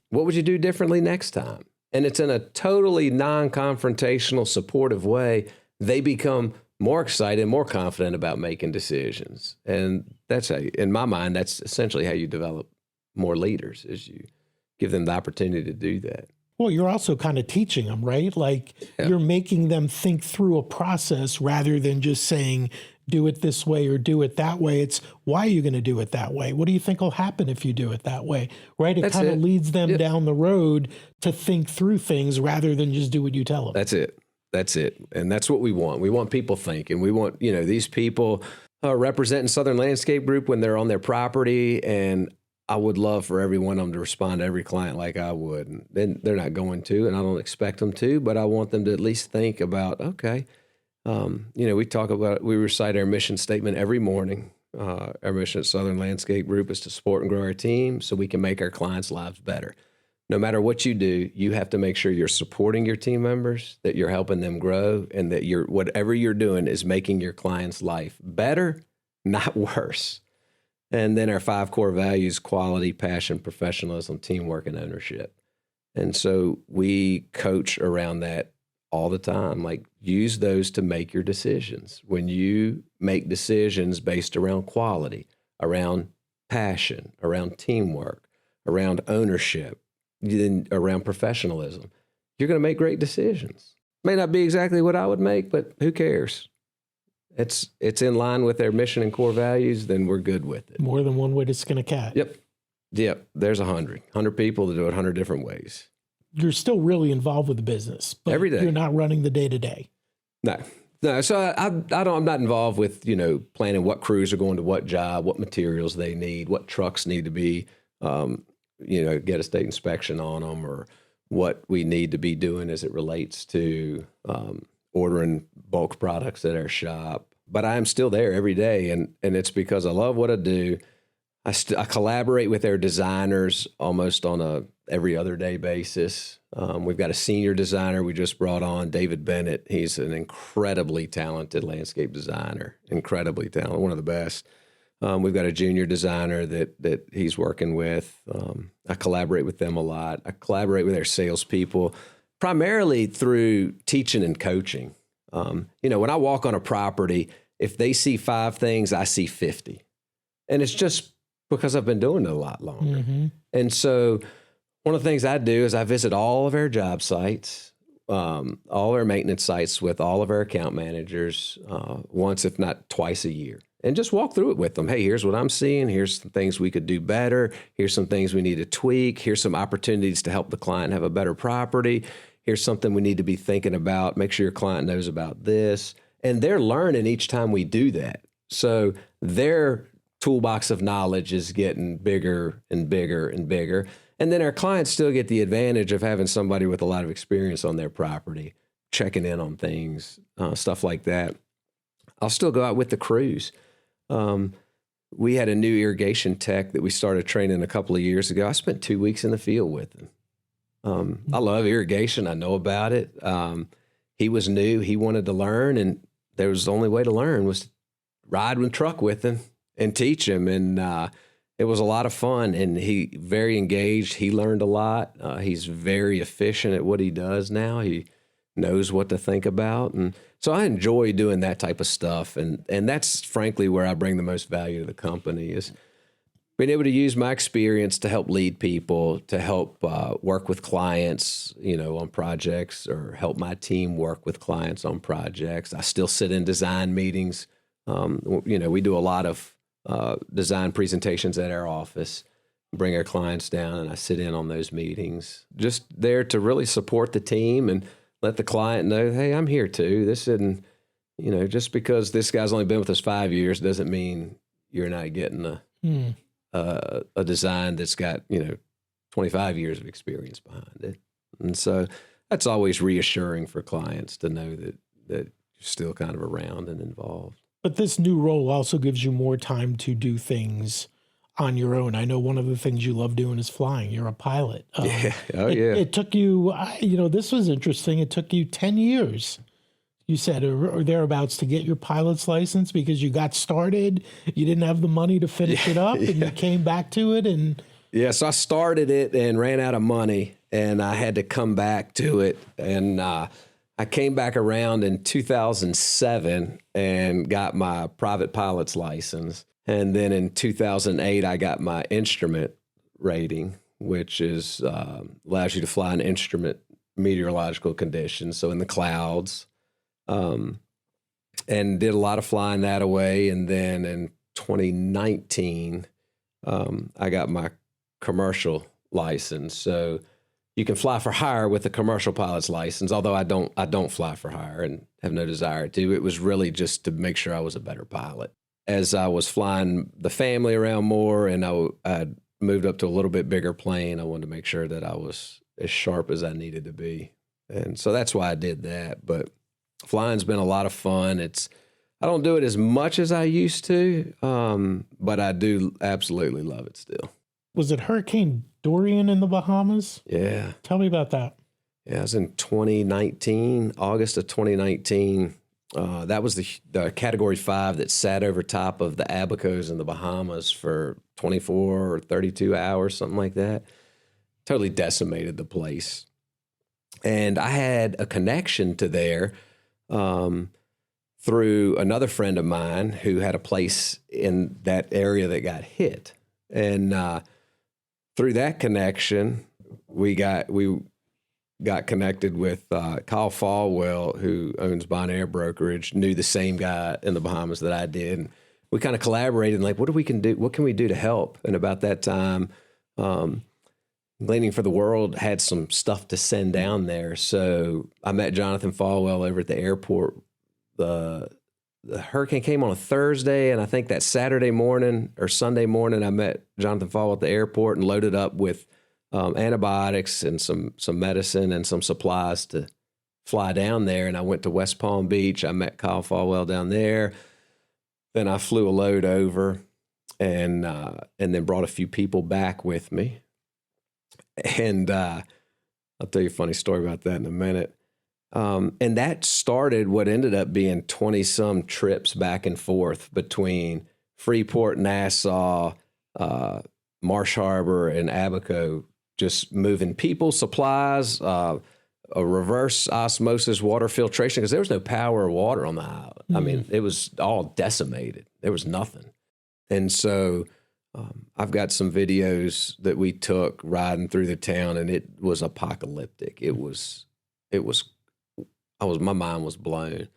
What would you do differently next time? And it's in a totally non-confrontational, supportive way. They become more excited, more confident about making decisions. And that's in my mind, that's essentially how you develop more leaders, is you give them the opportunity to do that. Well, you're also kind of teaching them, right? Like you're making them think through a process rather than just saying, do it this way or do it that way. It's why are you going to do it that way? What do you think will happen if you do it that way? Right? It kind of leads them down the road to think through things rather than just do what you tell them. That's it. And that's what we want. We want people thinking. We want, these people representing Southern Landscape Group when they're on their property. And I would love for every one of them to respond to every client like I would. And then they're not going to, and I don't expect them to, but I want them to at least think about, okay, we recite our mission statement every morning. Our mission at Southern Landscape Group is to support and grow our team so we can make our clients' lives better. No matter what you do, you have to make sure you're supporting your team members, that you're helping them grow, and that whatever you're doing is making your client's life better, not worse. And then our 5 core values: quality, passion, professionalism, teamwork, and ownership. And so we coach around that all the time. Like, use those to make your decisions. When you make decisions based around quality, around passion, around teamwork, around ownership, then around professionalism, you're going to make great decisions. May not be exactly what I would make, but who cares? It's in line with their mission and core values, then we're good with it. More than one way to skin a cat. Yep. There's 100 people that do it 100 different ways. You're still really involved with the business, but every day. You're not running the day-to-day. No. So I'm not involved with, planning what crews are going to what job, what materials they need, what trucks need to be, get a state inspection on them, or what we need to be doing as it relates to ordering bulk products at our shop. But I'm still there every day, and it's because I love what I do. I collaborate with our designers almost on a every other day basis. We've got a senior designer we just brought on, David Bennett. He's an incredibly talented landscape designer, incredibly talented, one of the best. We've got a junior designer that he's working with. I collaborate with them a lot. I collaborate with our salespeople, primarily through teaching and coaching. When I walk on a property, if they see 5 things, I see 50. And it's just because I've been doing it a lot longer. Mm-hmm. And so one of the things I do is I visit all of our job sites, all our maintenance sites with all of our account managers once, if not twice a year, and just walk through it with them. Hey, here's what I'm seeing. Here's some things we could do better. Here's some things we need to tweak. Here's some opportunities to help the client have a better property. Here's something we need to be thinking about. Make sure your client knows about this. And they're learning each time we do that. So their toolbox of knowledge is getting bigger and bigger and bigger. And then our clients still get the advantage of having somebody with a lot of experience on their property, checking in on things, stuff like that. I'll still go out with the crews. We had a new irrigation tech that we started training a couple of years ago. I spent 2 weeks in the field with him. I love irrigation. I know about it. He was new. He wanted to learn, and there was the only way to learn was to ride with truck with him and teach him. And it was a lot of fun, and he very engaged. He learned a lot. He's very efficient at what he does now. He knows what to think about. And so I enjoy doing that type of stuff. And that's frankly where I bring the most value to the company, is being able to use my experience to help lead people, to help work with clients, on projects, or help my team work with clients on projects. I still sit in design meetings. We do a lot of design presentations at our office, bring our clients down, and I sit in on those meetings, just there to really support the team and let the client know, hey, I'm here too. This isn't, just because this guy's only been with us 5 years doesn't mean you're not getting a design that's got, 25 years of experience behind it. And so that's always reassuring for clients to know that you're still kind of around and involved. But this new role also gives you more time to do things on your own. I know one of the things you love doing is flying. You're a pilot. It took you, this was interesting. It took you 10 years, you said, or thereabouts, to get your pilot's license because you got started. You didn't have the money to finish it up, and you came back to it. So I started it and ran out of money, and I had to come back to it. And I came back around in 2007 and got my private pilot's license. And then in 2008, I got my instrument rating, which is allows you to fly in instrument meteorological conditions, so in the clouds, and did a lot of flying that away. And then in 2019, I got my commercial license. So you can fly for hire with a commercial pilot's license, although I don't fly for hire and have no desire to. It was really just to make sure I was a better pilot. As I was flying the family around more and I moved up to a little bit bigger plane, I wanted to make sure that I was as sharp as I needed to be. And so that's why I did that. But flying's been a lot of fun. I don't do it as much as I used to, but I do absolutely love it still. Was it Hurricane Dorian in the Bahamas? Yeah. Tell me about that. Yeah, it was in 2019, August of 2019. That was the Category 5 that sat over top of the Abacos in the Bahamas for 24 or 32 hours, something like that. totally decimated the place. And I had a connection to there through another friend of mine who had a place in that area that got hit. And through that connection, we got connected with Kyle Falwell, who owns Bonaire Brokerage, knew the same guy in the Bahamas that I did. And we kind of collaborated and like, what can we do to help? And about that time, Gleaning for the World had some stuff to send down there. So I met Jonathan Falwell over at the airport. The hurricane came on a Thursday, and I think that Saturday morning or Sunday morning, I met Jonathan Falwell at the airport and loaded up with antibiotics and some medicine and some supplies to fly down there. And I went to West Palm Beach. I met Kyle Falwell down there. Then I flew a load over and then brought a few people back with me. And I'll tell you a funny story about that in a minute. And that started what ended up being 20-some trips back and forth between Freeport, Nassau, Marsh Harbor, and Abaco, just moving people, supplies, a reverse osmosis water filtration, because there was no power or water on the island. I mean, it was all decimated. There was nothing. And so I've got some videos that we took riding through the town, and it was apocalyptic. My mind was blown.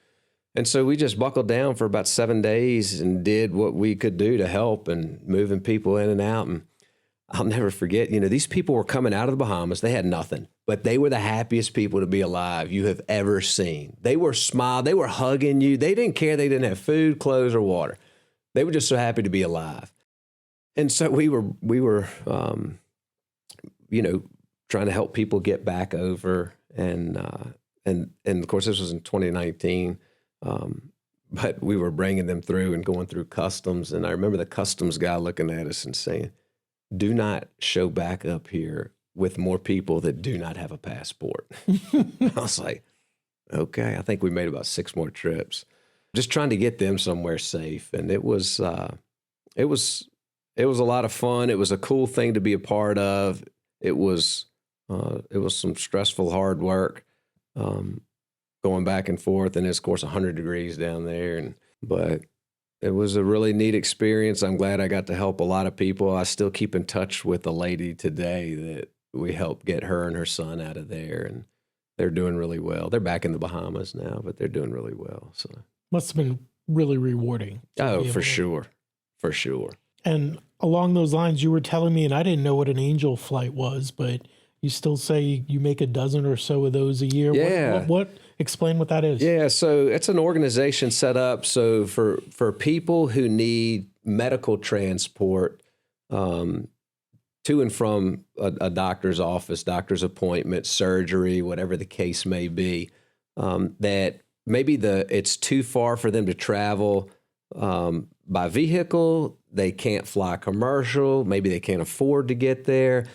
And so we just buckled down for about 7 days and did what we could do to help and moving people in and out. And I'll never forget, these people were coming out of the Bahamas. They had nothing, but they were the happiest people to be alive you have ever seen. They were smiling. They were hugging you. They didn't care. They didn't have food, clothes, or water. They were just so happy to be alive. And so we were trying to help people get back over. And of course, this was in 2019. But we were bringing them through and going through customs. And I remember the customs guy looking at us and saying, do not show back up here with more people that do not have a passport. I was like, okay, I think we made about 6 more trips, just trying to get them somewhere safe. And it was a lot of fun. It was a cool thing to be a part of. It was some stressful, hard work, going back and forth. And it's, of course, 100 degrees down there. But it was a really neat experience. I'm glad I got to help a lot of people. I still keep in touch with a lady today that we helped get her and her son out of there, and they're doing really well. They're back in the Bahamas now, but they're doing really well. So must have been really rewarding. Oh, for sure. For sure. And along those lines, you were telling me, and I didn't know what an angel flight was, but you still say you make a dozen or so of those a year. Yeah. What explain what that is. Yeah. So it's an organization set up so for people who need medical transport to and from a doctor's office, doctor's appointment, surgery, whatever the case may be, that maybe it's too far for them to travel by vehicle. They can't fly commercial. Maybe they can't afford to get there.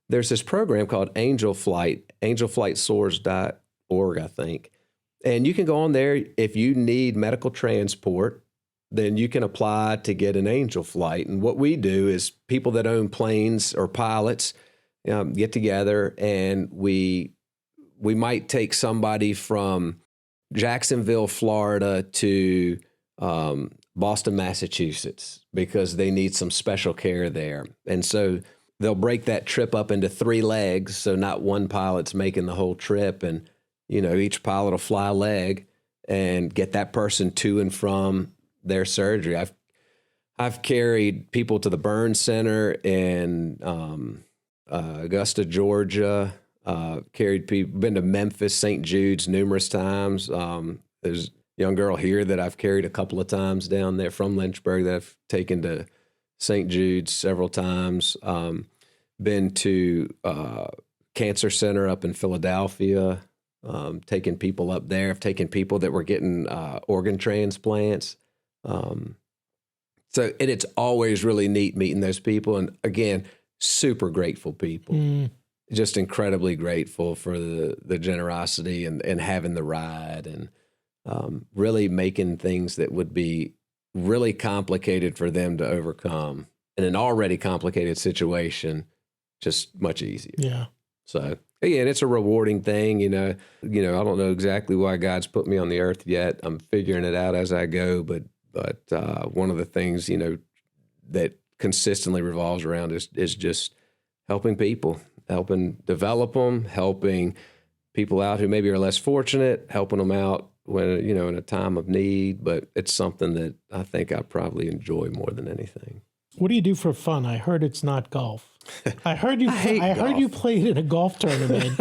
There's this program called Angel Flight, angelflightsource.org, I think. And you can go on there. If you need medical transport, then you can apply to get an angel flight. And what we do is people that own planes or pilots get together, and we might take somebody from Jacksonville, Florida to Boston, Massachusetts, because they need some special care there. And so they'll break that trip up into 3 legs, so not one pilot's making the whole trip. And, each pilot will fly a leg and get that person to and from their surgery. I've carried people to the burn center in Augusta, Georgia. Carried people, been to Memphis, St. Jude's numerous times. There's a young girl here that I've carried a couple of times down there from Lynchburg that I've taken to St. Jude's several times. Been to Cancer Center up in Philadelphia, taking people up there. I've taken people that were getting organ transplants. So it's always really neat meeting those people. And again, super grateful people. Just incredibly grateful for the generosity and having the ride and really making things that would be really complicated for them to overcome in an already complicated situation, just much easier. Yeah. So again, it's a rewarding thing. I don't know exactly why God's put me on the earth yet. I'm figuring it out as I go. But one of the things, that consistently revolves around is just helping people, helping develop them, helping people out who maybe are less fortunate, helping them out when, in a time of need. But it's something that I think I probably enjoy more than anything. What do you do for fun? I heard it's not golf. I heard you played in a golf tournament,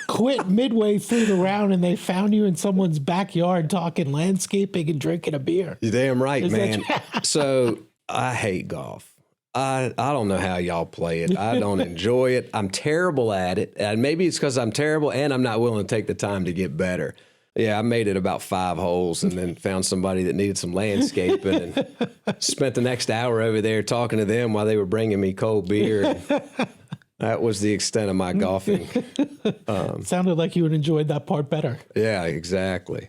quit midway through the round, and they found you in someone's backyard talking landscaping and drinking a beer. You're damn right, man. So I hate golf. I don't know how y'all play it. I don't enjoy it. I'm terrible at it. And maybe it's because I'm terrible and I'm not willing to take the time to get better. Yeah, I made it about 5 holes and then found somebody that needed some landscaping and spent the next hour over there talking to them while they were bringing me cold beer. That was the extent of my golfing. Sounded like you had enjoyed that part better. Yeah, exactly.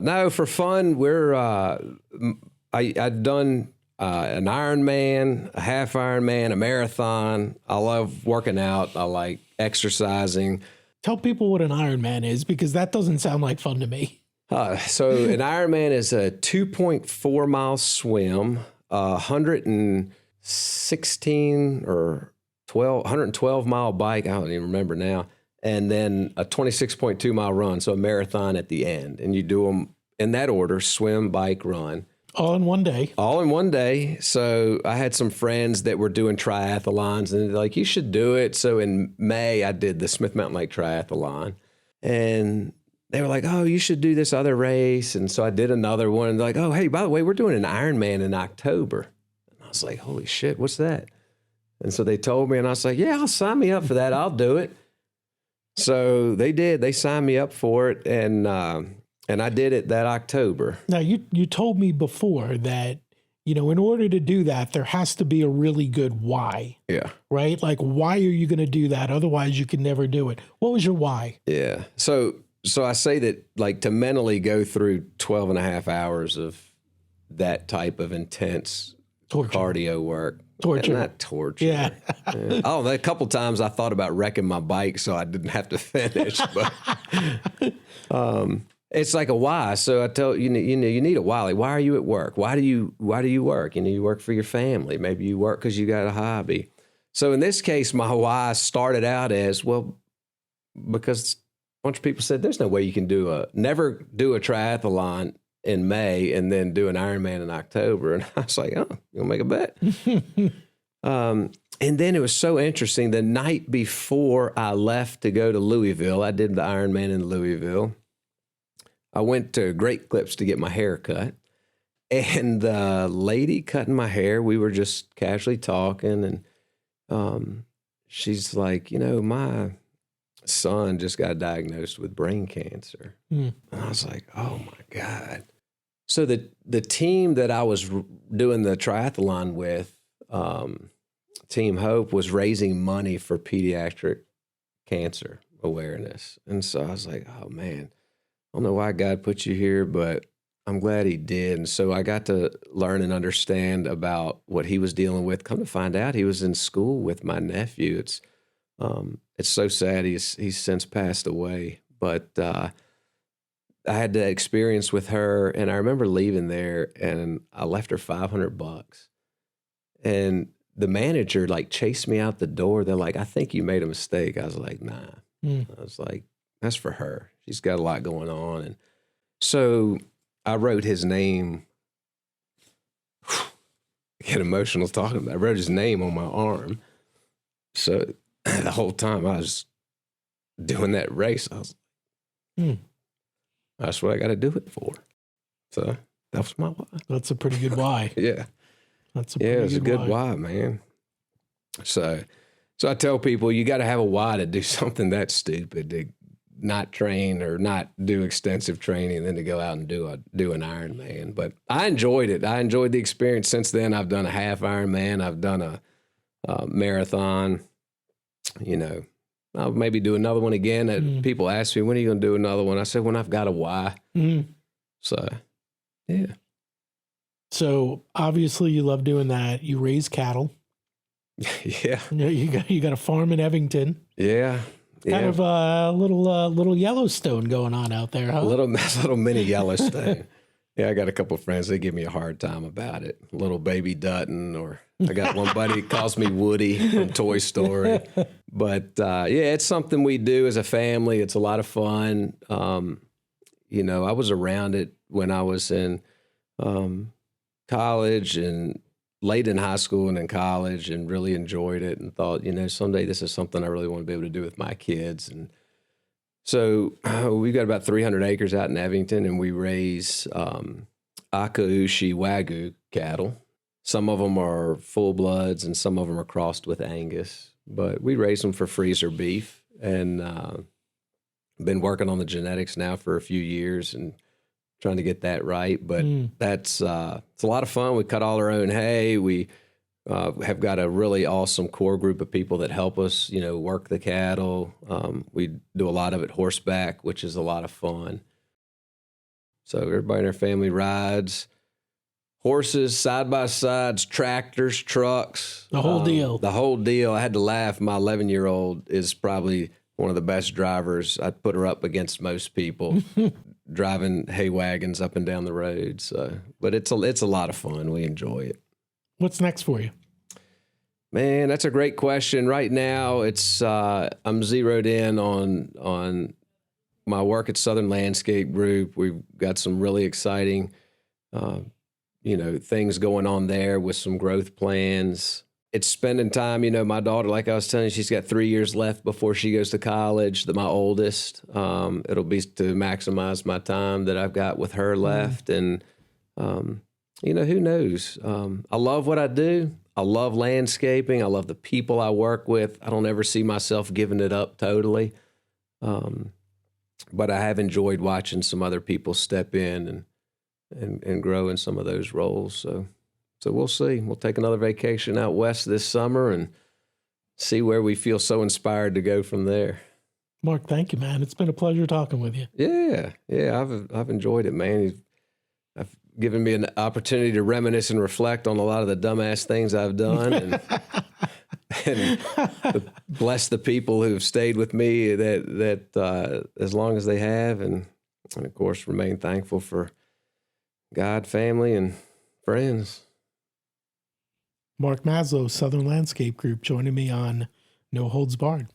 No, for fun, I'd done an Ironman, a half Ironman, a marathon. I love working out. I like exercising. Tell people what an Ironman is, because that doesn't sound like fun to me. So an Ironman is a 2.4 mile swim, 116 or 112 mile bike. I don't even remember now. And then a 26.2 mile run. So a marathon at the end. And you do them in that order: swim, bike, run. All in one day. All in one day. So I had some friends that were doing triathlons, and they're like, you should do it. So in May, I did the Smith Mountain Lake Triathlon. And they were like, oh, you should do this other race. And so I did another one. And they're like, oh, hey, by the way, we're doing an Ironman in October. And I was like, holy shit, what's that? And so they told me, and I was like, yeah, I'll sign me up for that. I'll do it. So they did. They signed me up for it. And I did it that October. Now, you told me before that, in order to do that, there has to be a really good why. Yeah. Right? Like, why are you going to do that? Otherwise, you can never do it. What was your why? Yeah. So I say that, like, to mentally go through 12 and a half hours of that type of intense cardio work. Torture. Not torture. Yeah. Oh, a couple times I thought about wrecking my bike so I didn't have to finish. But it's like a why. So I tell you, you need a why. Like, why are you at work? Why do you work? You work for your family. Maybe you work because you got a hobby. So in this case, my why started out as, well, because a bunch of people said there's no way you can never do a triathlon in May and then do an Ironman in October. And I was like, oh, you'll make a bet. And then it was so interesting. The night before I left to go to Louisville, I did the Ironman in Louisville. I went to Great Clips to get my hair cut. And the lady cutting my hair, we were just casually talking. And she's like, my son just got diagnosed with brain cancer. And I was like, oh, my God. So the team that I was doing the triathlon with, Team Hope, was raising money for pediatric cancer awareness. And so I was like, oh, man, I don't know why God put you here, but I'm glad he did. And so I got to learn and understand about what he was dealing with. Come to find out, he was in school with my nephew. It's so sad. He's since passed away. But I had that experience with her, and I remember leaving there, and I left her $500. And the manager chased me out the door. They're like, I think you made a mistake. I was like, nah. I was like, that's for her. She's got a lot going on. And so I wrote his name. I get emotional talking about it. I wrote his name on my arm. So the whole time I was doing that race, I was like, that's what I got to do it for. So that was my why. That's a pretty good why. Yeah. That's a pretty good why, man. So I tell people, you got to have a why to do something that stupid, to not train or not do extensive training and then to go out and do an Ironman. But I enjoyed it. I enjoyed the experience. Since then, I've done a half Ironman. I've done a marathon. I'll maybe do another one again. People ask me, when are you going to do another one? I said, when I've got a why. So, yeah. So obviously you love doing that. You raise cattle. Yeah. You got a farm in Evington. Yeah. Kind of a little Yellowstone going on out there, huh? A little mini Yellowstone. Yeah, I got a couple of friends. They give me a hard time about it. Little baby Dutton, or I got one buddy who calls me Woody from Toy Story. But yeah, it's something we do as a family. It's a lot of fun. You know, I was around it when I was in college and late in high school and in college, and really enjoyed it and thought, you know, someday this is something I really want to be able to do with my kids. And so we've got about 300 acres out in Evington, and we raise Akaushi Wagyu cattle. Some of them are full bloods and some of them are crossed with Angus, but we raise them for freezer beef, and been working on the genetics now for a few years and trying to get that right. But that's it's a lot of fun. We cut all our own hay. We have got a really awesome core group of people that help us, you know, work the cattle. We do a lot of it horseback, which is a lot of fun. So everybody in our family rides horses, side-by-sides, tractors, trucks. The whole deal. The whole deal. I had to laugh. My 11-year-old is probably one of the best drivers. I'd put her up against most people driving hay wagons up and down the road. So, but it's a lot of fun. We enjoy it. What's next for you? Man, that's a great question. Right now, it's I'm zeroed in on my work at Southern Landscape Group. We've got some really exciting, you know, things going on there with some growth plans. It's spending time, you know, my daughter, like I was telling you, she's got 3 years left before she goes to college, my oldest. It'll be to maximize my time that I've got with her left. And, you know, who knows? I love what I do. I love landscaping. I love the people I work with. I don't ever see myself giving it up totally. But I have enjoyed watching some other people step in and grow in some of those roles. So we'll see. We'll take another vacation out west this summer and see where we feel so inspired to go from there. Mark, thank you, man. It's been a pleasure talking with you. Yeah, I've enjoyed it, man. I've given me an opportunity to reminisce and reflect on a lot of the dumbass things I've done, and bless the people who've stayed with me that as long as they have, and of course remain thankful for God, family, and friends. Mark Maslow, Southern Landscape Group, joining me on No Holds Barred.